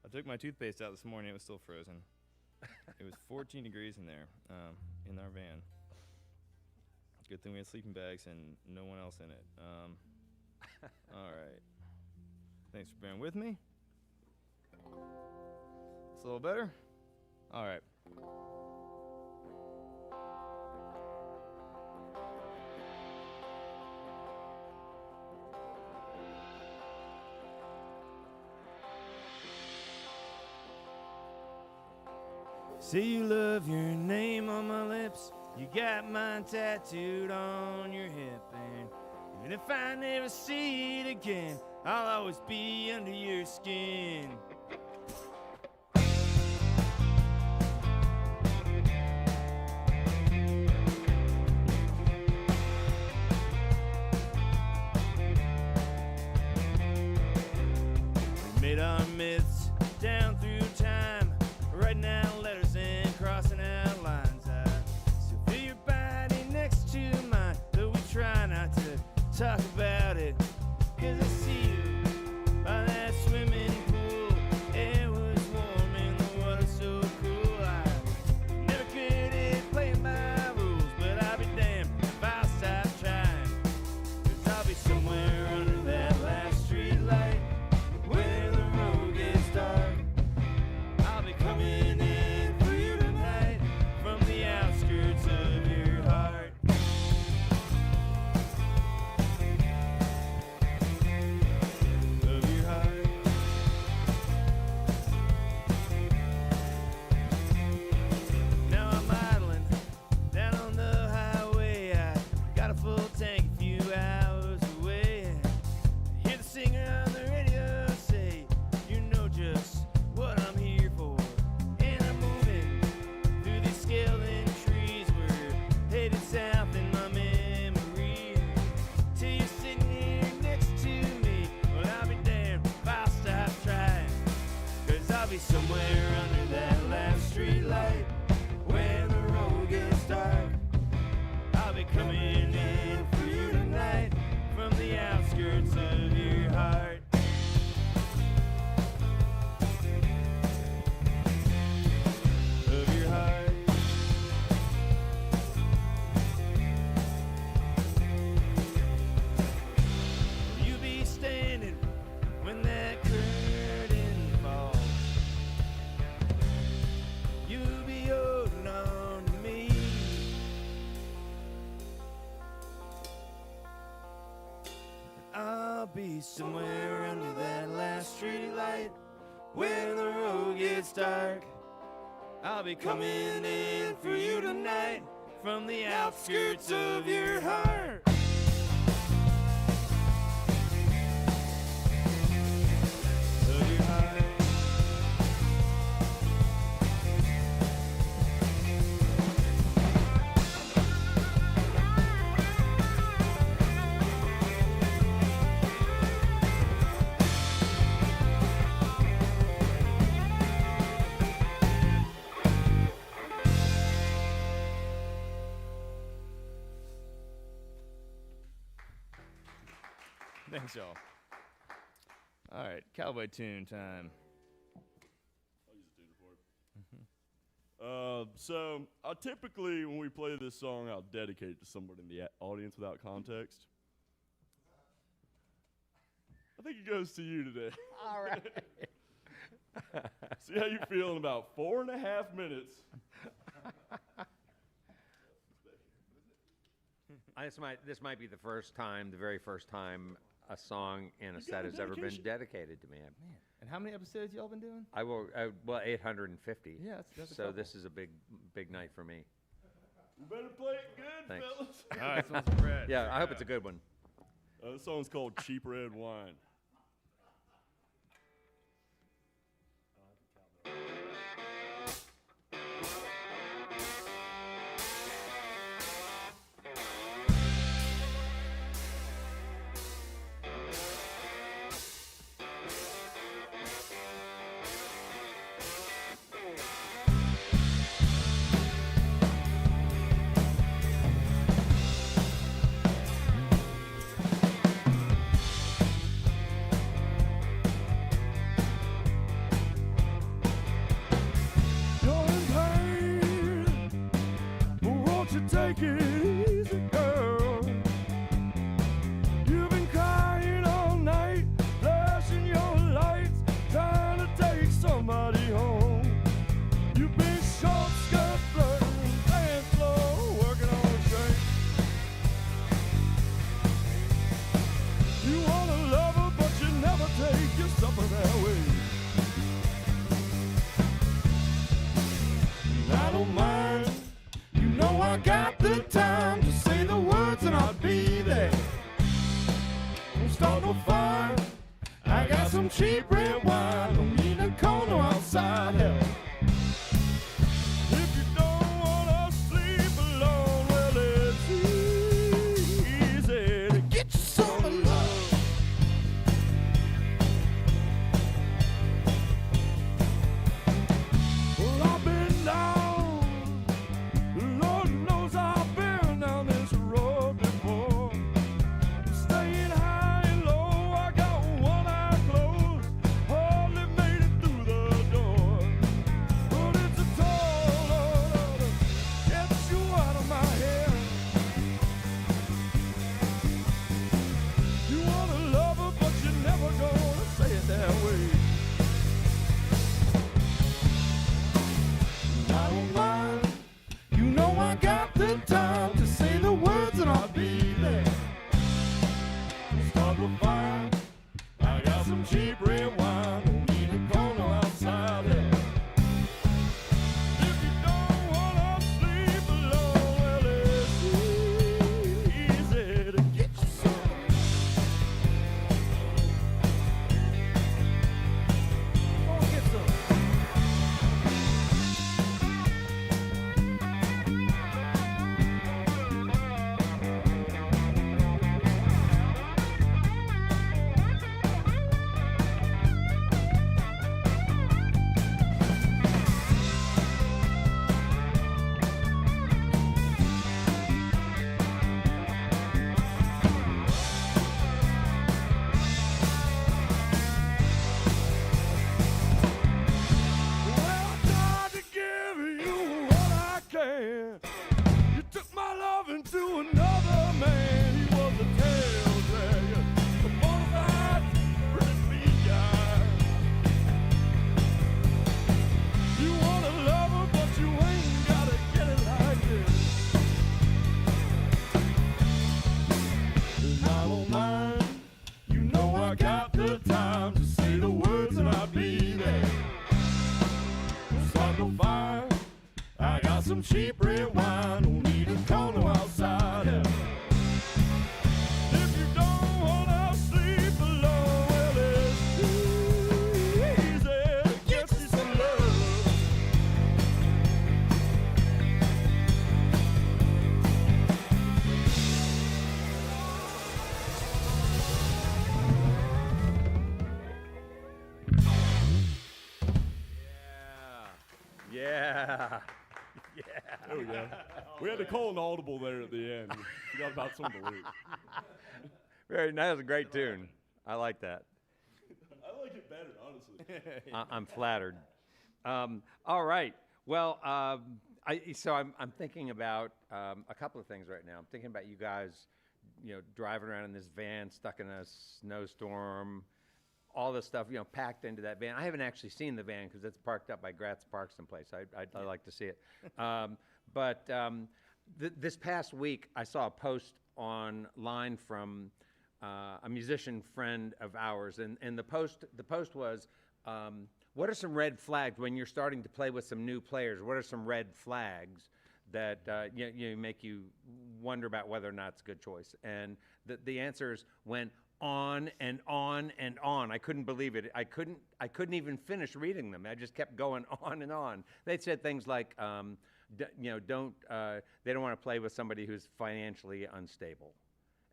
I took my toothpaste out this morning. It was still frozen. It was 14 degrees in there, in our van. Good thing we had sleeping bags and no one else in it. All right. Thanks for bearing with me. It's a little better? All right. Say you love your name on my lips, you got mine tattooed on your hip, and even if I never see it again, I'll always be under your skin. We made our myths down through time, writing out letters and crossing out lines. I still feel your body next to mine, though we try not to talk about it. 'Cause I see you by that swimming pool, somewhere under that last street light where the road gets dark. I'll be coming in for you tonight from the outskirts of your heart. Of your heart. You be standing when that curtain falls. You be holding on to me. I'll be somewhere under that last street light where the road gets dark. I'll be coming in for you tonight from the outskirts of your heart. Of your heart. Thanks, y'all. All right, cowboy tune time. I'll use a tuner for it. So I typically, when we play this song, I'll dedicate it to somebody in the audience without context. I think it goes to you today. All right. See how you feel in about 4.5 minutes. This might be the very first time a song in a set has ever been dedication? dedicated to me. Man, and how many episodes y'all been doing? Well, 850. Yeah, that's a so couple. this is a big night for me. You better play it good, Thanks. fellas. All right, this one's for Brad. Yeah, I hope it's a good one. This song's called Cheap Red Wine. Take it easy, girl. You've been crying all night, flashing your lights, trying to take somebody home. You've been short skirt flirting, playing slow, working on a train. You want a lover, but you never take your supper that way. I don't mind. No, I got the time to say the words and I'll be there. Don't start no fire. I got some cheap red wine. Don't need a corner outside hell. If you don't wanna sleep alone, well it's easy to get you some love. Well, I've been down. Lord knows I've been down this road before. Staying high and low, I got one eye closed. got no fire. I got some cheap red wine, don't need a corner outside. If you don't wanna sleep alone, well, it's easy to get you some love. Yeah. There we go. We had to call an audible there at the end. Forgot about some of the lyrics. Very nice. That was a great tune. I like that. I like it better, honestly. I'm flattered. All right. Well, I'm thinking about a couple of things right now. I'm thinking about you guys, driving around in this van, stuck in a snowstorm, all this stuff, packed into that van. I haven't actually seen the van because it's parked up by Gratz Park someplace. I'd like to see it. But this past week, I saw a post online from a musician friend of ours, and the post was, what are some red flags when you're starting to play with some new players? What are some red flags that make you wonder about whether or not it's a good choice? And the answers went on and on and on. I couldn't believe it. I couldn't even finish reading them. I just kept going on and on. They said things like, they don't want to play with somebody who's financially unstable.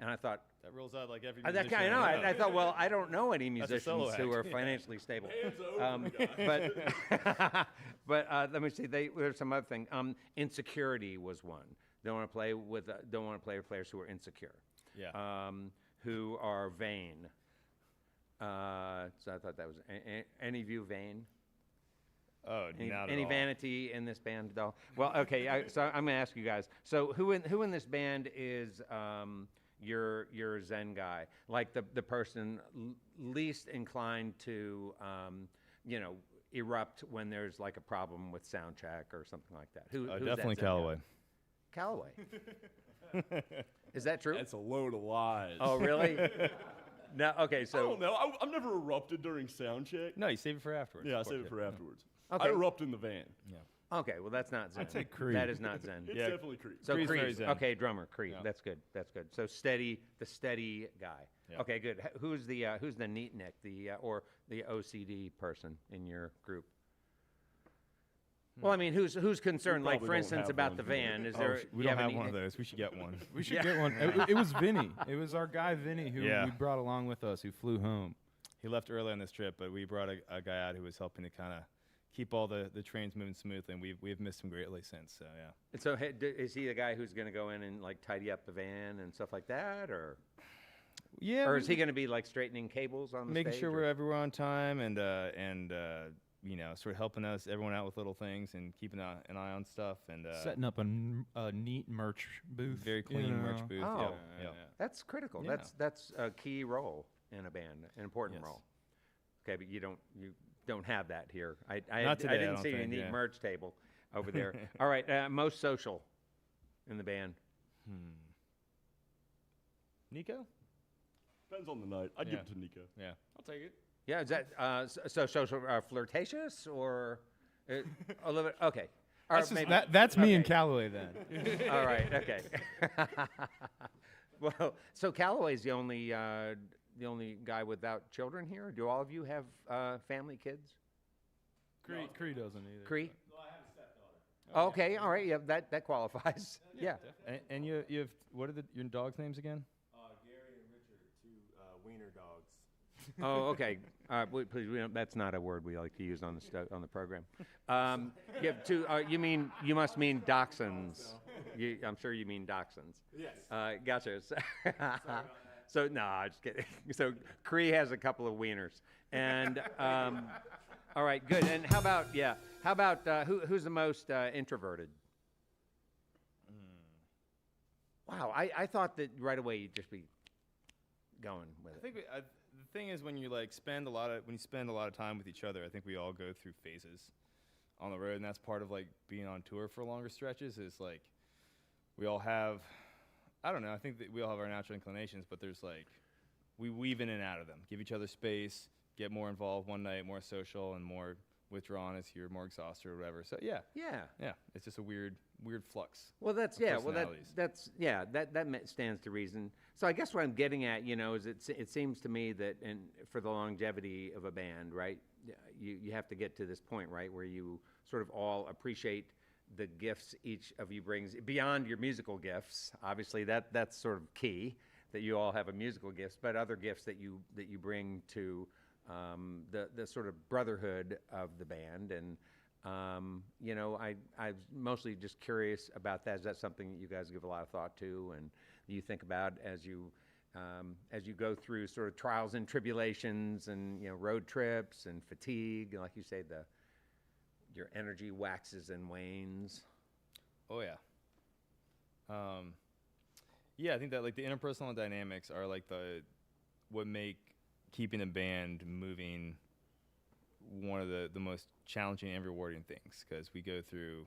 And I thought, That rolls out like every that musician guy, I know. I thought, well, I don't know any That's a solo musicians who act. are financially stable. Hands over, guys. But let me see. There's some other thing. Insecurity was one. Don't want to play with players who are insecure. Yeah. Who are vain. So I thought that was any of you vain? Oh, not at Any all. vanity in this band at all? Well, okay. So I'm going to ask you guys. So who in this band is your Zen guy? Like the person least inclined to erupt when there's like a problem with sound check or something like that. Who's that Definitely Zen guy? Callaway. Callaway. Is that true? That's a load of lies. Oh, really? No. Okay. I So. don't know. I've never erupted during sound check. No, you save it for afterwards. Yeah, I of save course, it for afterwards. Okay. I erupt in the van. Yeah. Okay. Well, that's not Zen. I'd say Creed. That is not Zen. It's Yeah. definitely Creed. So Creed's very Creed. Zen. Okay, drummer Creed. Yeah. That's good. That's good. So the steady guy. Yeah. Okay, good. Who's the neatnik, or the OCD person in your group? Well, I mean, who's concerned? Like, probably for don't instance, have about one. the van. Is Oh, there? we you don't have any- one of those. We should get one. We should get one. It was Vinny. It was our guy Vinny who Yeah. we brought along with us, who flew home. He left early on this trip, but we brought a guy out who was helping to kind of keep all the trains moving smoothly, and we've missed him greatly since. So yeah. And so is he the guy who's going to go in and like tidy up the van and stuff like that, or Yeah. or is he going to be like straightening cables on the making stage? sure or- we're everywhere on time and sort of helping everyone out with little things and keeping an eye on stuff and Setting up a neat merch booth. very clean merch booth. Oh. Yeah. That's critical. Yeah. That's a key role in a band, an important Yes. role. Okay, but you don't have that here. I Not today, I didn't don't see a think, neat yeah. merch table over there. All right, most social in the band. Nico? Depends on the night. I'd give it to Nico. Yeah. I'll take it. Yeah, is that so social, flirtatious or a little bit? Okay. Or That's, maybe- that's me and okay. Callaway then. All right. Okay. Well, so Callaway's the only guy without children here. Do all of you have family kids? Creed doesn't either. Cree? No, I have a stepdaughter. Okay. All right. Yeah, that qualifies. Yeah. And you have what are your dogs' names again? Gary and Richard, two wiener dogs. Oh, okay. Please, that's not a word we like to use on the program. You have two. You must mean dachshunds. I'm sure you mean dachshunds. Yes. Gotcha. So no, I'm just kidding. So Cree has a couple of wieners, and all right, good. And how about who's the most introverted? Wow, I thought that right away you'd just be going with I it. think the thing is when you spend a lot of time with each other, I think we all go through phases on the road, and that's part of being on tour for longer stretches. Is we all have, I don't know. I think that we all have our natural inclinations, but there's we weave in and out of them, give each other space, get more involved one night, more social, and more withdrawn as you're more exhausted or whatever. So yeah, it's just a weird flux. Well, that's of yeah. Well, personalities. that stands to reason. So I guess what I'm getting at, is it seems to me that, and for the longevity of a band, right, you have to get to this point, right, where you sort of all appreciate the gifts each of you brings beyond your musical gifts. Obviously, that's sort of key, that you all have a musical gifts, but other gifts that you bring to the sort of brotherhood of the band. And I'm mostly just curious about that. Is that something that you guys give a lot of thought to, and you think about as you go through sort of trials and tribulations, and road trips and fatigue, and like you say, your energy waxes and wanes? Oh yeah. I think that like the interpersonal dynamics are like what make keeping a band moving one of the most challenging and rewarding things, because we go through,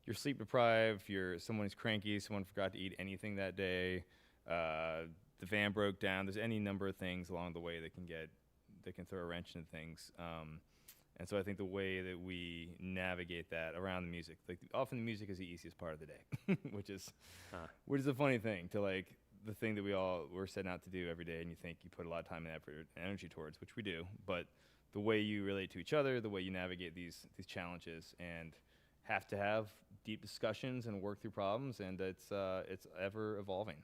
you're sleep deprived, someone who's cranky, someone forgot to eat anything that day, the van broke down. There's any number of things along the way that can throw a wrench into things. And so I think the way that we navigate that around the music, like often the music is the easiest part of the day, which is a funny thing, to like the thing that we're setting out to do every day, and you think you put a lot of time and effort and energy towards, which we do, but the way you relate to each other, the way you navigate these challenges, and have to have deep discussions and work through problems, and it's ever evolving.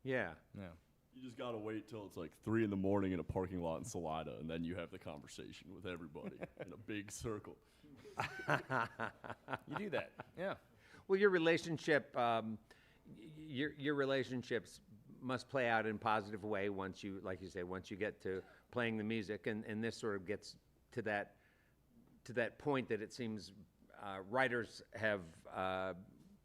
Yeah. You just gotta wait till it's like 3 a.m. in a parking lot in Salida, and then you have the conversation with everybody in a big circle. You do that, yeah. Well, your relationship, your relationships must play out in a positive way once you, like you say, once you get to playing the music, and this sort of gets to that point that it seems writers have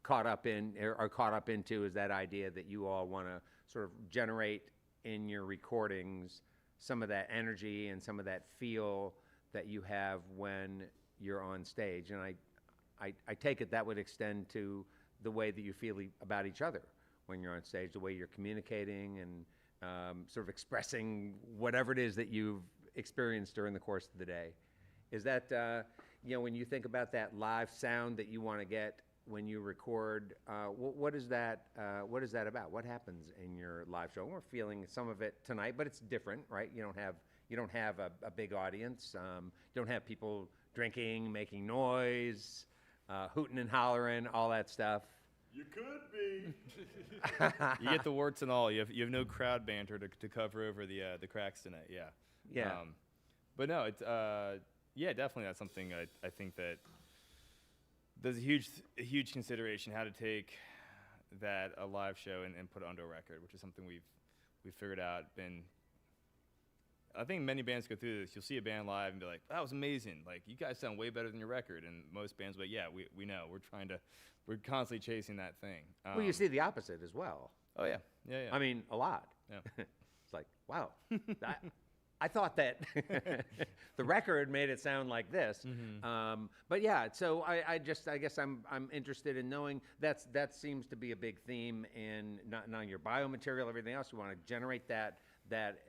caught up into, is that idea that you all want to sort of generate in your recordings some of that energy and some of that feel that you have when you're on stage. And I take it that would extend to the way that you feel about each other when you're on stage, the way you're communicating and sort of expressing whatever it is that you've experienced during the course of the day. Is that, when you think about that live sound that you want to get when you record, what is that about? What happens in your live show? We're feeling some of it tonight, but it's different, right? You don't have a big audience. You don't have people drinking, making noise, hooting and hollering, all that stuff. You could be. You get the warts and all. You have no crowd banter to cover over the cracks tonight. Yeah. Yeah. But no, it's definitely that's something I think that there's a huge consideration how to take a live show and put it onto a record, which is something we've figured out. I think many bands go through this. You'll see a band live and be like, "That was amazing! Like, you guys sound way better than your record." And most bands will be like, "Yeah, we know. We're constantly chasing that thing." Well, you see the opposite as well. Oh yeah. I mean, a lot. Yeah. It's like, wow, I thought that the record made it sound like this. Mm-hmm. But yeah, so I guess I'm interested in knowing that seems to be a big theme in not your biomaterial, everything else. You want to generate that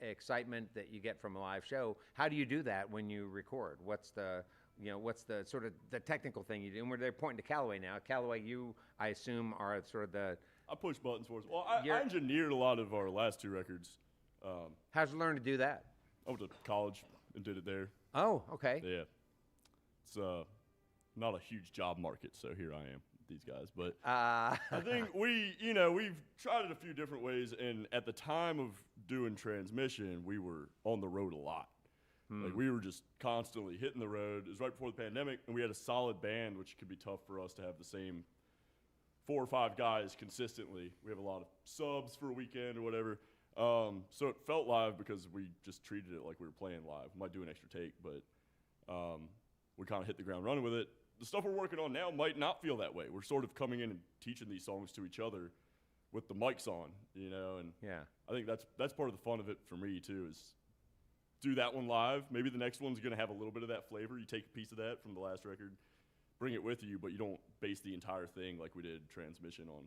excitement that you get from a live show. How do you do that when you record? What's the sort of the technical thing you do? And they're pointing to Callaway now. Callaway, you, I assume, are sort of the... I push buttons for us. Well, I engineered a lot of our last 2 records. How'd you learn to do that? I went to college and did it there. Oh, okay. Yeah. It's not a huge job market, so here I am, these guys. But I think we've tried it a few different ways, and at the time of doing Transmission, we were on the road a lot. Like, we were just constantly hitting the road. It was right before the pandemic, and we had a solid band, which could be tough for us to have the same 4 or 5 guys consistently. We have a lot of subs for a weekend or whatever. So it felt live because we just treated it like we were playing live. We might do an extra take, but we kind of hit the ground running with it. The stuff we're working on now might not feel that way. We're sort of coming in and teaching these songs to each other with the mics on, and yeah. I think that's part of the fun of it for me too, is do that one live. Maybe the next one's going to have a little bit of that flavor. You take a piece of that from the last record, bring it with you, but you don't base the entire thing like we did Transmission on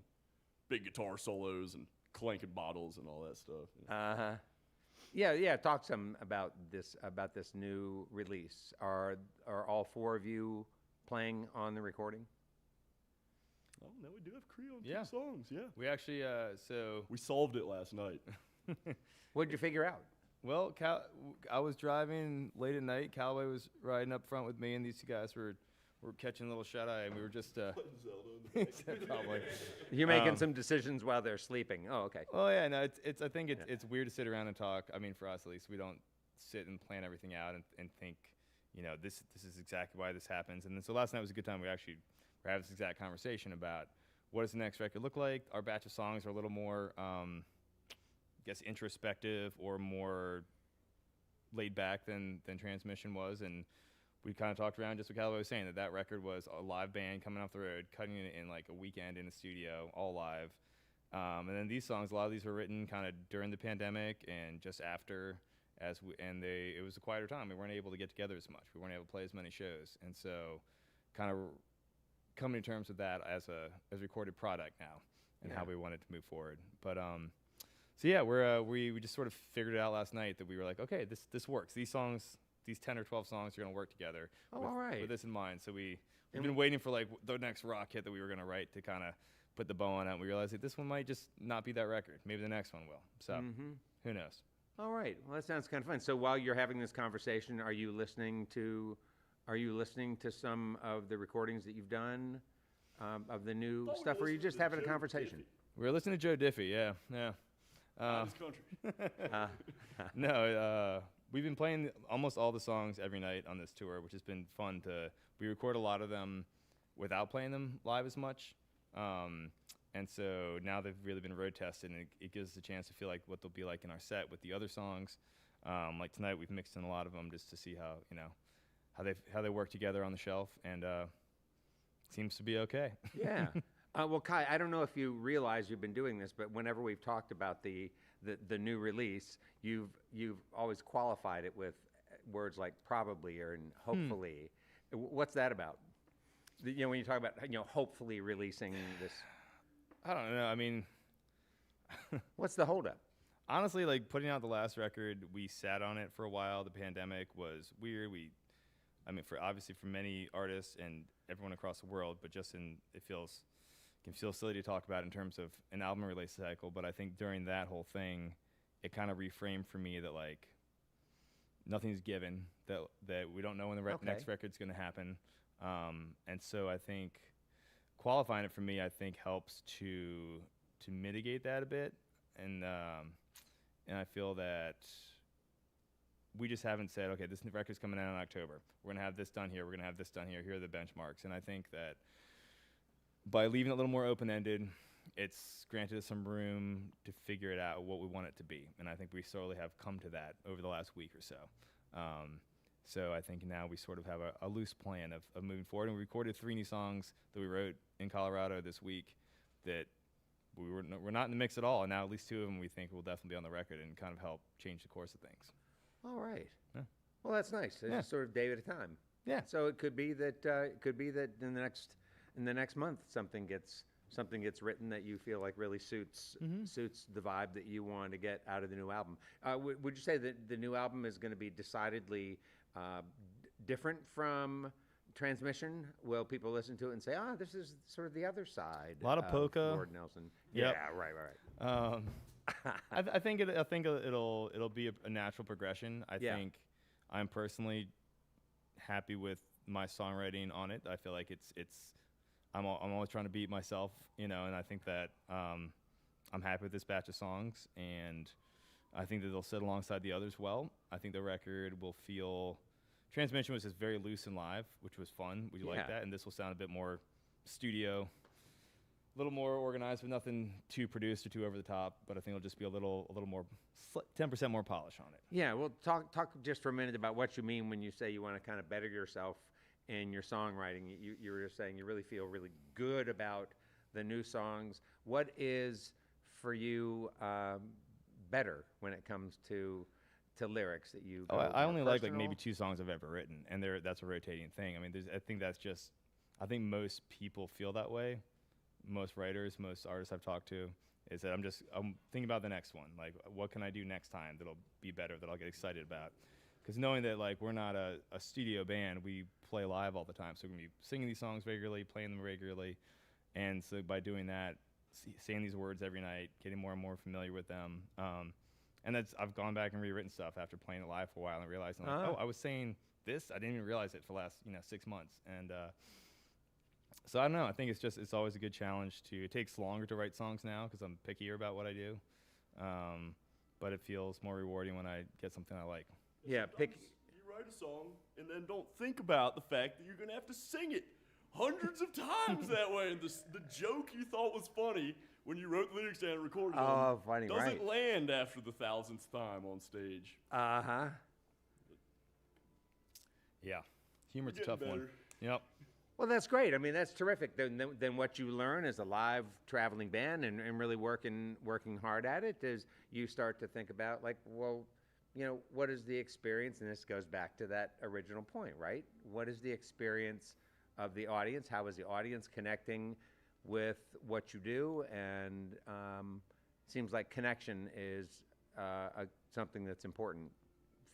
big guitar solos and clanking bottles and all that stuff. Yeah. Talk some about this new release. Are all four of you playing on the recording? Oh no, we do have Creo on Yeah. 2 songs. Yeah, We actually, we solved it last night. What'd you figure out? well, I was driving late at night. Callaway was riding up front with me, and these two guys were catching a little shut eye, and we were just probably. You're making some decisions while they're sleeping. Oh, okay. Well, yeah, no, it's I think it's weird to sit around and talk. I mean, for us at least, we don't sit and plan everything out and think, this is exactly why this happens. And then, so last night was a good time. We actually were having this exact conversation about what does the next record look like. Our batch of songs are a little more, I guess, introspective or more laid back than Transmission was, and we kind of talked around just what Callaway was saying, that record was a live band coming off the road, cutting it in like a weekend in a studio, all live. And then these songs, a lot of these were written kind of during the pandemic and just after, it was a quieter time. We weren't able to get together as much. We weren't able to play as many shows. And so kind of coming to terms with that as a recorded product now and how we wanted to move forward. But so yeah, we just sort of figured it out last night that we were like, okay, this works. These 10 or 12 songs are going to work together all right. with this in mind. So we've been waiting for like the next rock hit that we were going to write to kind of put the bow on it. And we realized that this one might just not be that record. Maybe the next one will. So who knows? All right. Well, that sounds kind of fun. So while you're having this conversation, are you listening to some of the recordings that you've done of the new stuff, or are you just having a conversation? We're listening to Joe Diffie. Yeah. This country. No, we've been playing almost all the songs every night on this tour, which has been fun. We record a lot of them without playing them live as much. And so now they've really been road tested, and it gives us a chance to feel like what they'll be like in our set with the other songs. Like tonight, we've mixed in a lot of them just to see how they work together on the shelf, and seems to be okay. Yeah. Well, Kai, I don't know if you realize you've been doing this, but whenever we've talked about the new release, you've always qualified it with words like probably or and hopefully. What's that about? When you talk about hopefully releasing this. I don't know. I mean, what's the holdup? Honestly, like putting out the last record, we sat on it for a while. The pandemic was weird. For many artists and everyone across the world, but can feel silly to talk about in terms of an album release cycle. But I think during that whole thing, it kind of reframed for me that like nothing's given, that we don't know when the next record's going to happen. And so I think qualifying it for me, I think helps to mitigate that a bit. And I feel that we just haven't said, okay, this record's coming out in October. We're going to have this done here. We're going to have this done here. Here are the benchmarks. And I think that by leaving it a little more open-ended, it's granted us some room to figure it out what we want it to be. And I think we slowly have come to that over the last week or so. So I think now we sort of have a loose plan of moving forward. And we recorded 3 new songs that we wrote in Colorado this week that we're not in the mix at all. And now at least 2 of them we think will definitely be on the record and kind of help change the course of things. All right. Yeah. Well, that's nice. It's just sort of day at a time. Yeah. So it could be that in the next month something gets written that you feel like really suits the vibe that you want to get out of the new album. Would you say that the new album is going to be decidedly different from Transmission? Will people listen to it and say, this is sort of the other side? A lot of polka. Lord Nelson. Yep. Yeah, right. I think it'll be a natural progression. I think I'm personally happy with my songwriting on it. I feel like I'm always trying to beat myself, and I think that I'm happy with this batch of songs, and I think that they'll sit alongside the others well. I think the record will feel. Transmission was just very loose and live, which was fun. We like that, and this will sound a bit more studio, a little more organized, with nothing too produced or too over the top. But I think it'll just be a little more, 10% more polish on it. Yeah. Well, talk just for a minute about what you mean when you say you want to kind of better yourself in your songwriting. You were just saying you really feel really good about the new songs. What is for you better when it comes to lyrics that you? I only like maybe 2 songs I've ever written, and that's a rotating thing. I mean, I think most people feel that way. Most writers, most artists I've talked to, Is that I'm thinking about the next one. Like, what can I do next time that'll be better, that I'll get excited about? Because knowing that, like, we're not a studio band, we play live all the time. So we're going to be singing these songs regularly, playing them regularly. And so by doing that, saying these words every night, getting more and more familiar with them. And I've gone back and rewritten stuff after playing it live for a while and realizing, like, I was saying this. I didn't even realize it for the last 6 months. And so I don't know. I think it's always a good challenge it takes longer to write songs now because I'm pickier about what I do. But it feels more rewarding when I get something I like. Yeah, You write a song and then don't think about the fact that you're going to have to sing it hundreds of times that way. And the joke you thought was funny when you wrote the lyrics down and recorded them funny, doesn't right. land after the 1,000th time on stage. Uh-huh. Yeah. Humor's a We're tough getting one. better. Yep. Well, that's great. I mean, that's terrific. Then what you learn as a live traveling band and really working hard at it is you start to think about, like, well, what is the experience? And this goes back to that original point, right? What is the experience of the audience? How is the audience connecting with what you do? And it seems like connection is something that's important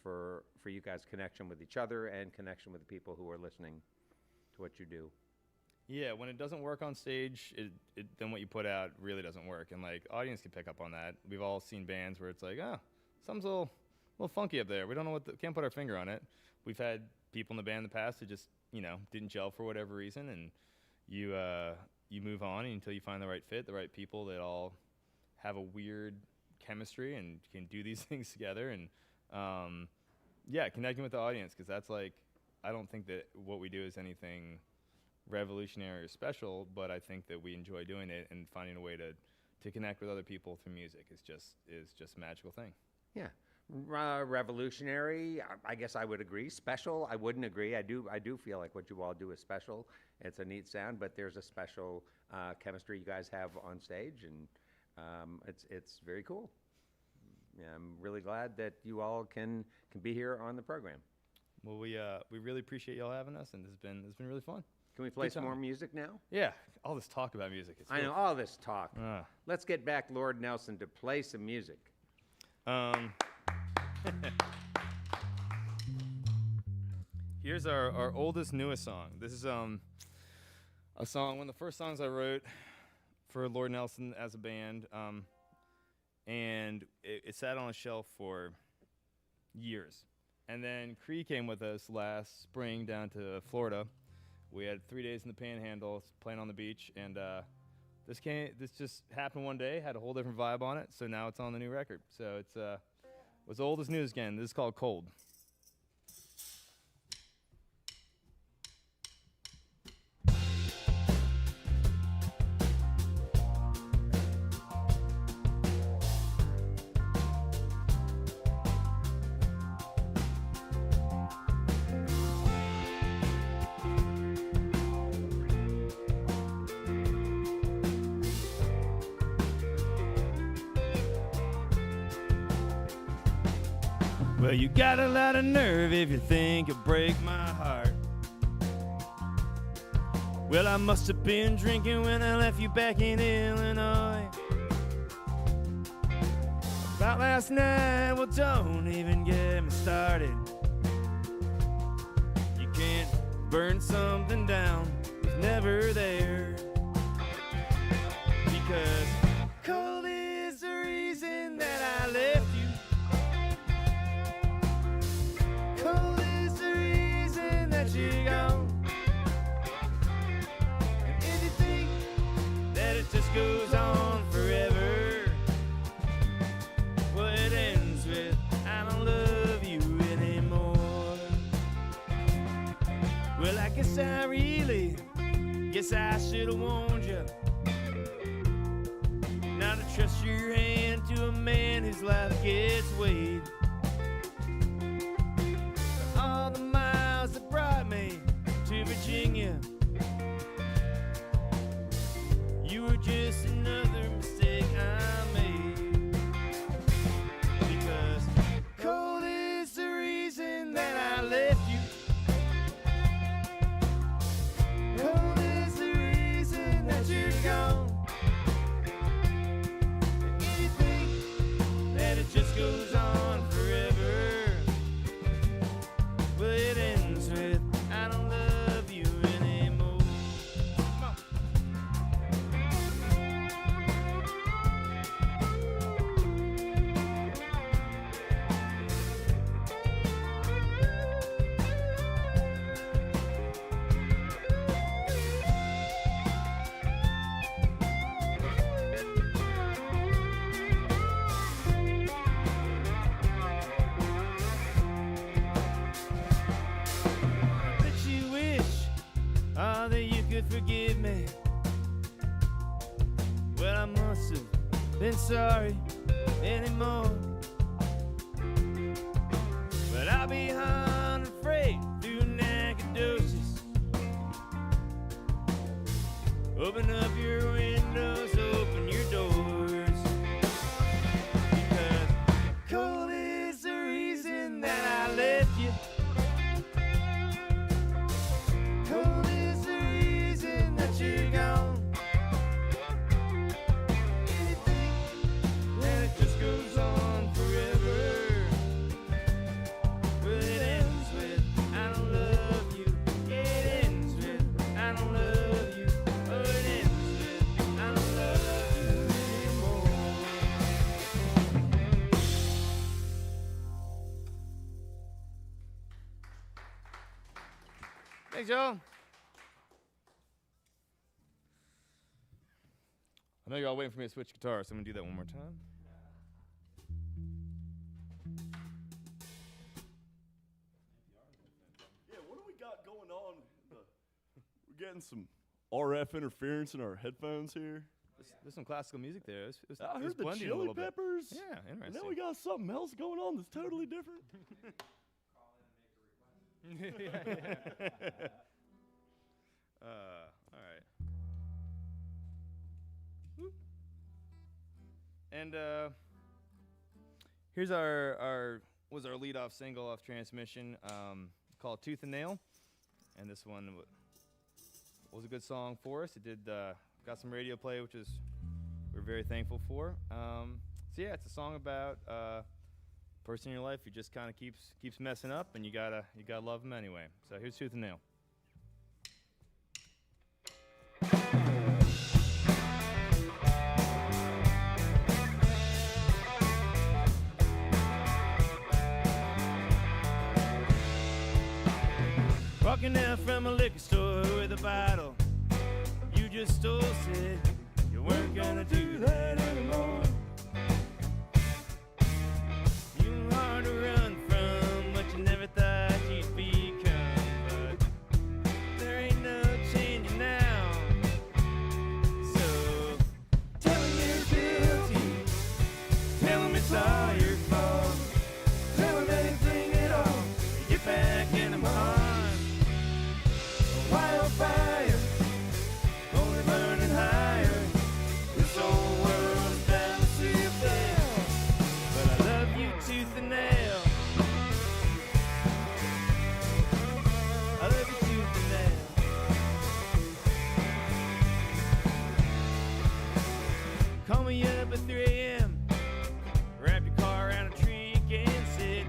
for you guys, connection with each other and connection with the people who are listening to what you do. Yeah, when it doesn't work on stage, then what you put out really doesn't work. And, like, audience can pick up on that. We've all seen bands where it's like, something's a little funky up there. We don't know can't put our finger on it. We've had people in the band in the past who just, didn't gel for whatever reason, and you move on until you find the right fit, the right people that all have a weird chemistry and can do these things together. And, connecting with the audience, because that's like, I don't think that what we do is anything revolutionary or special, but I think that we enjoy doing it, and finding a way to connect with other people through music is just a magical thing. Yeah. Revolutionary, I guess I would agree. Special, I wouldn't agree. I do feel like what you all do is special. It's a neat sound, but there's a special chemistry you guys have on stage, and it's very cool. Yeah, I'm really glad that you all can be here on the program. Well, we really appreciate y'all having us, and it's been really fun. Can we play Good some time. more music now? Yeah, all this talk about music. I know, all this talk. Ah. Let's get back Lord Nelson to play some music. Here's our oldest, newest song. This is a song, one of the first songs I wrote for Lord Nelson as a band, and it sat on a shelf for years. And then Cree came with us last spring down to Florida. We had 3 days in the Panhandle, playing on the beach, and this just happened one day, had a whole different vibe on it, so now it's on the new record. So it's was old as news again. This is called Cold. Well, you got a lot of nerve if you think you'll break my heart. Well, I must have been drinking when I left you back in Illinois. About last night, well, don't even get me started. You can't burn something down that's never there. Because cold is the reason that I left you. Cold is the reason that you're gone. And if you think that it just goes on forever, well, it ends with I don't love you anymore. Well, I guess I should have warned you not to trust your hand to a man whose life gets weighed. All the miles that brought me to Virginia, you were just another mistake I made. Because cold is the reason that I left you. Cold is the reason that you're gone. feeling sorry anymore. But I'll be unafraid through Nacogdoches. Open up your windows, open your doors. Because cold is the reason that I left you. Cold is the reason that you're gone. And it just goes on forever. But it ends with I don't love you. It ends with I don't love you. Oh, it ends with I don't love you anymore. Thanks, y'all. I know you're all waiting for me to switch guitars, so I'm gonna do that one more time. Yeah, what do we got going on? We're getting some RF interference in our headphones here. There's some classical music there. I it's heard the blending a Chili little bit. Peppers. Yeah, And interesting. now we got something else going on that's totally different. All right. Whoop. And here's our lead-off single off Transmission, called Tooth and Nail. And this one was a good song for us. It did got some radio play, which we're very thankful for. So yeah, it's a song about person in your life who just kind of keeps messing up, and you gotta love them anyway. So here's Tooth and Nail. Walking out from a liquor store with a bottle you just stole, said you weren't gonna do that anymore. You were hard to run from what you never thought you'd become, but there ain't no changing now. So tell him you're guilty, tell him it's all your fault, tell him anything at all, get back in my arms. Wildfire, only burning higher. This old world's bound to see you fail, but I love you tooth and nail. I love you tooth and nail. Call me up at 3 a.m. Wrap your car around a tree and said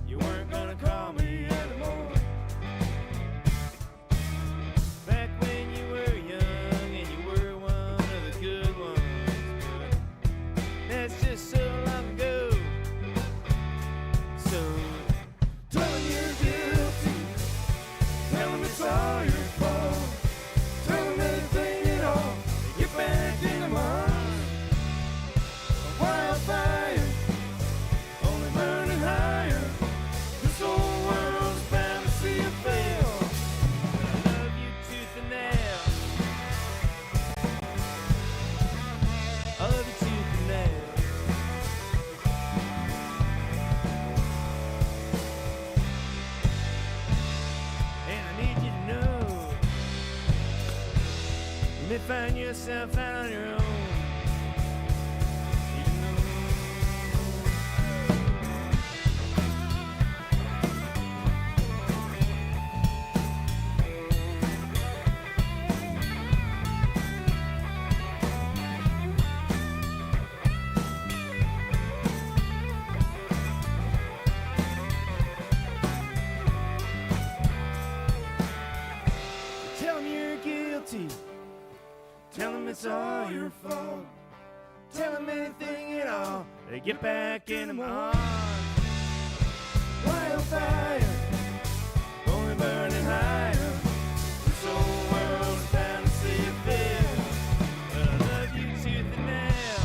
you weren't gonna call me anymore. Back when you were young and you were one of the good ones, but that's just so long ago. So tell him you're guilty, tell him it's all your fault, tell him anything at all, get back into my arms. A wildfire, only burning higher. This whole world's bound to see you fail. I love you tooth and nail. I love you tooth and nail. And I need you to know, you may find yourself out on your own. Even though tell him you're guilty, tell him it's all your fault, tell him anything at all, they get back in my arms. Wildfire, only burning higher. This old world's bound to see you fail, but I love you tooth and nail.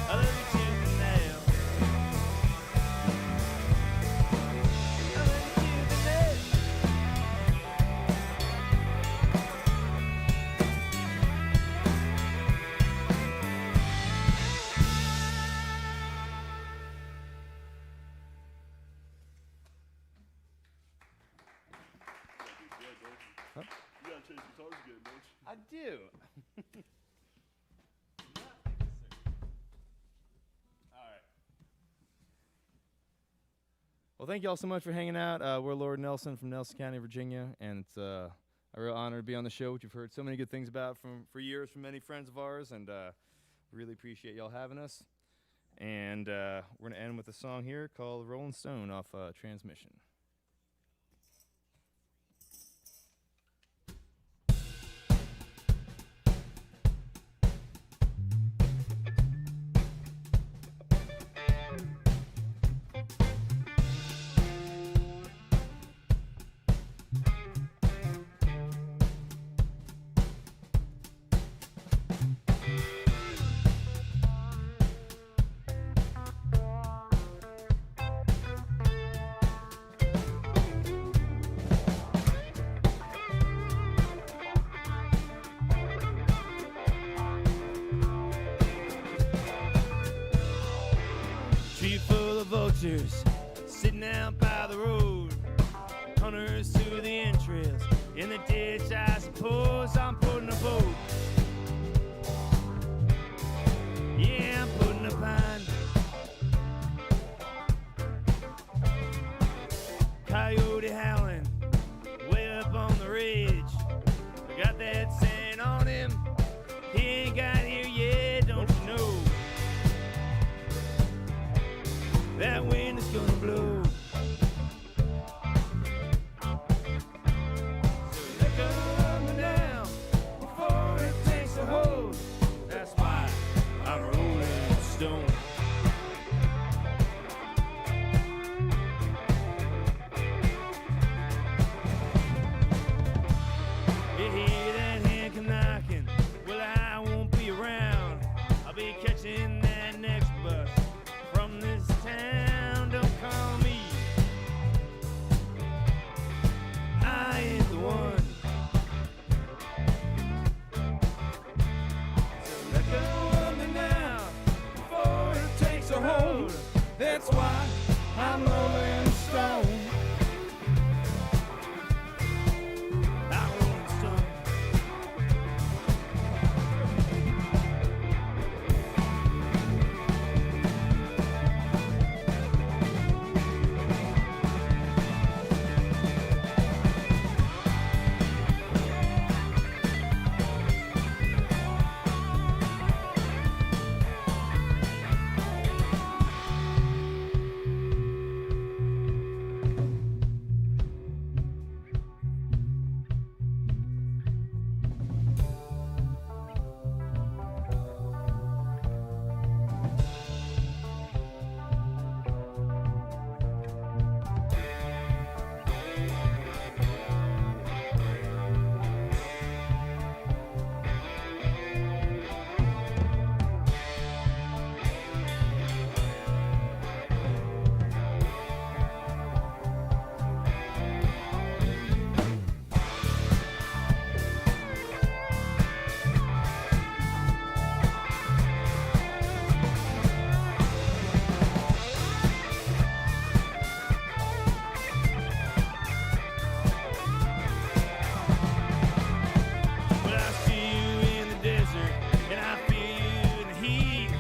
I love you tooth and nail. I love you tooth and nail. You gotta change guitars again, don't you? I do. All right. Well, thank you all so much for hanging out. We're Lord Nelson from Nelson County, Virginia, and it's a real honor to be on the show, which you've heard so many good things about for years from many friends of ours, and really appreciate y'all having us. And we're going to end with a song here called Rolling Stone off Transmission. Tree full of vultures sitting out by the road. Hunters through the entrails. In the ditch, I suppose I'm putting a boat. Yeah, I'm putting a pine. Coyote howling way up on the ridge. Got that sand on him. He ain't got here yet, don't you know? That wind is gonna blow. So look up and down before it takes a hold. That's why I'm rolling stone. You hear that hand come knocking? Well, I won't be around. I'll be catching that next bus from this town. Don't call me, I ain't the one. So let go of me now before it takes a hold. That's why I'm rolling stone. I'm rolling stone. But I see you in the desert, and I feel you in the heat.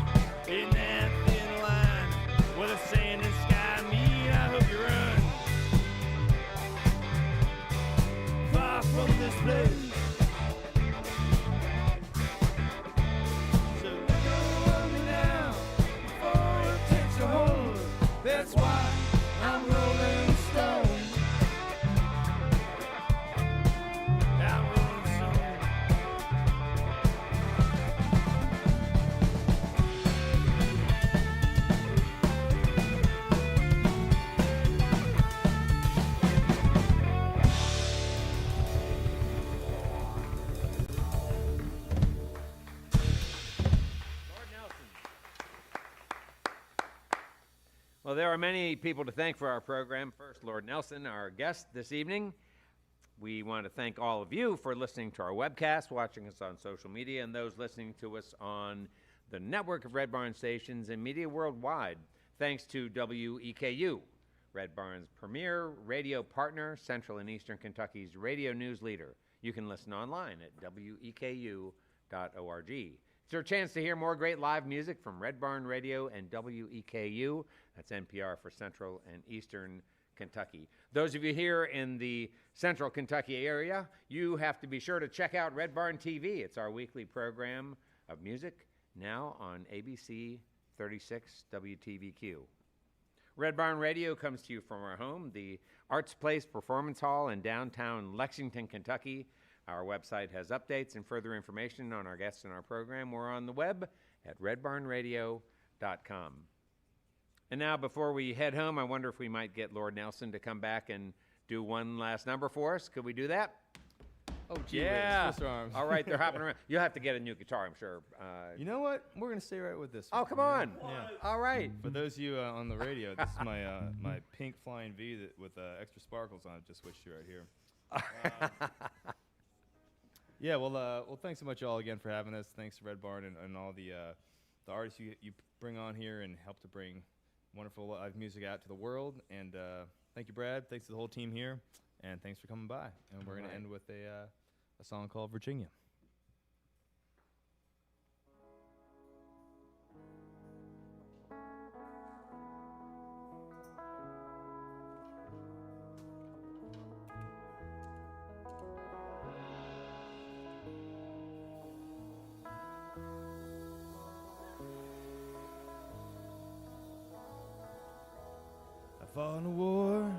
In that thin line where the sand and sky meet, I hope you run far from this place. So let go of me now before it takes a hold. That's why I'm rolling stone. I'm rolling stone. Lord Nelson. Well, there are many people to thank for our program. First, Lord Nelson, our guest this evening. We want to thank all of you for listening to our webcast, watching us on social media, and those listening to us on the network of Red Barn stations and media worldwide. Thanks to WEKU, Red Barn's premier radio partner, Central and Eastern Kentucky's radio news leader. You can listen online at weku.org. It's your chance to hear more great live music from Red Barn Radio and WEKU. That's NPR for Central and Eastern Kentucky. Those of you here in the Central Kentucky area, you have to be sure to check out Red Barn TV. It's our weekly program of music, now on ABC 36 WTVQ. Red Barn Radio comes to you from our home, the Arts Place Performance Hall in downtown Lexington, Kentucky. Our website has updates and further information on our guests and our program. We're on the web at redbarnradio.com. And now, before we head home, I wonder if we might get Lord Nelson to come back and do one last number for us. Could we do that? Oh, gee Yeah. whiz, Twister arms. All right, they're hopping around. You'll have to get a new guitar, I'm sure. You know what? We're gonna stay right with this. Oh, one, come man. on. Yeah. All right. For those of you on the radio, this is my my pink Flying V that with extra sparkles on it. Just switched to right here. Yeah. Well, thanks so much all again for having us. Thanks to Red Barn and all the artists you bring on here and help to bring wonderful live music out to the world. And thank you, Brad. Thanks to the whole team here. And thanks for coming by. And we're going to end with a song called Virginia. I fought in a war.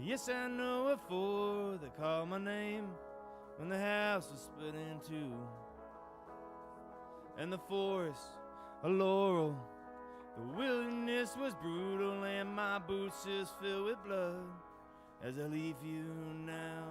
Yes, I know a four. They called my name when the house was split in two. And the forest, a laurel. The wilderness was brutal, and my boots just filled with blood as I leave you now.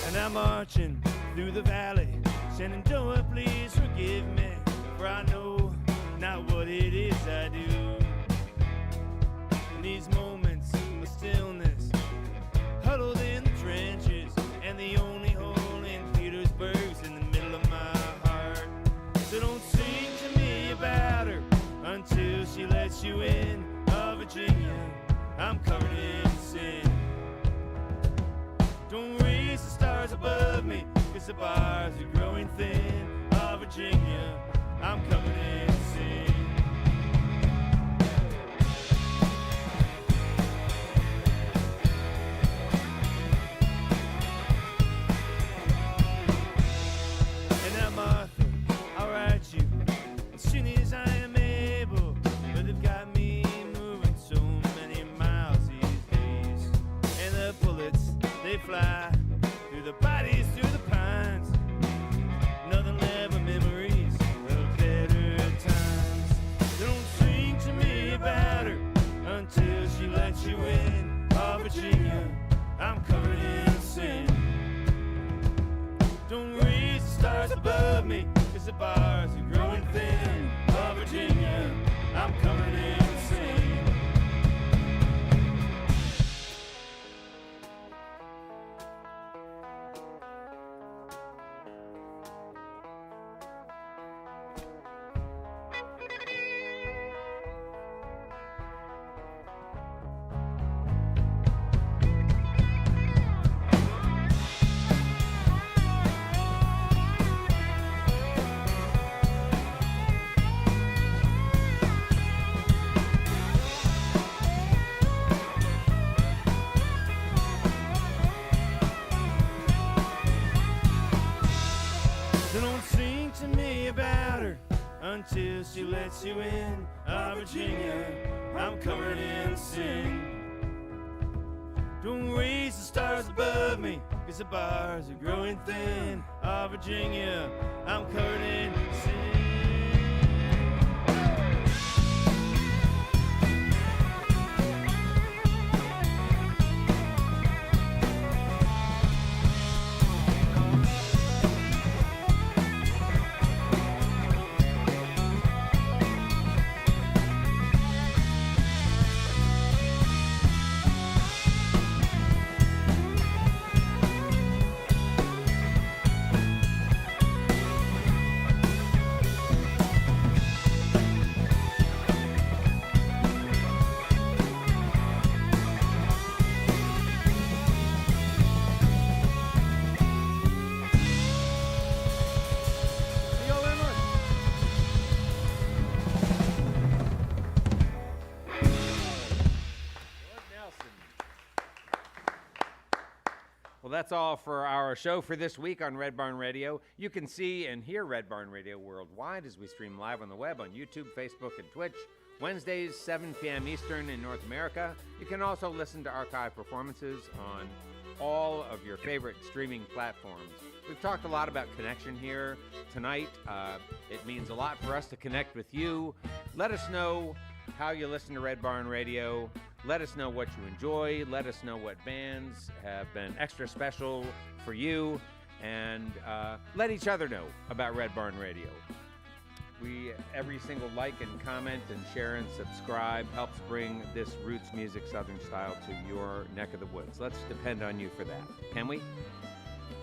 And I'm marching through the valley, Shenandoah, please forgive me, for I know not what it is I do. In these moments of stillness, huddled in the trenches, and the only hole in Petersburg's in the middle of my heart. So don't sing to me about her until she lets you in. Oh, Virginia, I'm covered in sin. Don't raise the stars above me, 'cause the bars are growing thin. Oh, Virginia, I'm covered in sin. And now, Martha, I'll write you as soon as I am able, but they've got me moving so many miles these days. And the bullets, they fly through the bodies, through the pines. Nothing left but memories of better times. Don't sing to me about her until she lets you in. Oh, Virginia, I'm covered in sin. Don't raise the stars above me, 'cause the bars are growing thin. Oh, Virginia, I'm covered in sin. So don't sing to me about her until she lets you in. Oh, Virginia, I'm covered in sin. Don't raise the stars above me, 'cause the bars are growing thin. Oh, Virginia, I'm covered in sin. that's all for our show for this week on Red Barn Radio. You can see and hear Red Barn Radio worldwide as we stream live on the web on YouTube, Facebook, and Twitch. Wednesdays, 7 p.m. Eastern in North America. You can also listen to archive performances on all of your favorite streaming platforms. We've talked a lot about connection here tonight. It means a lot for us to connect with you. Let us know how you listen to Red Barn Radio. Let us know what you enjoy. Let us know what bands have been extra special for you. And let each other know about Red Barn Radio. Every single like and comment and share and subscribe helps bring this roots music Southern style to your neck of the woods. Let's depend on you for that, can we?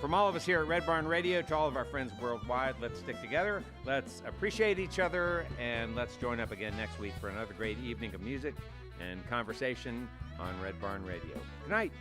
From all of us here at Red Barn Radio to all of our friends worldwide, let's stick together, let's appreciate each other, and let's join up again next week for another great evening of music and conversation on Red Barn Radio. Good night.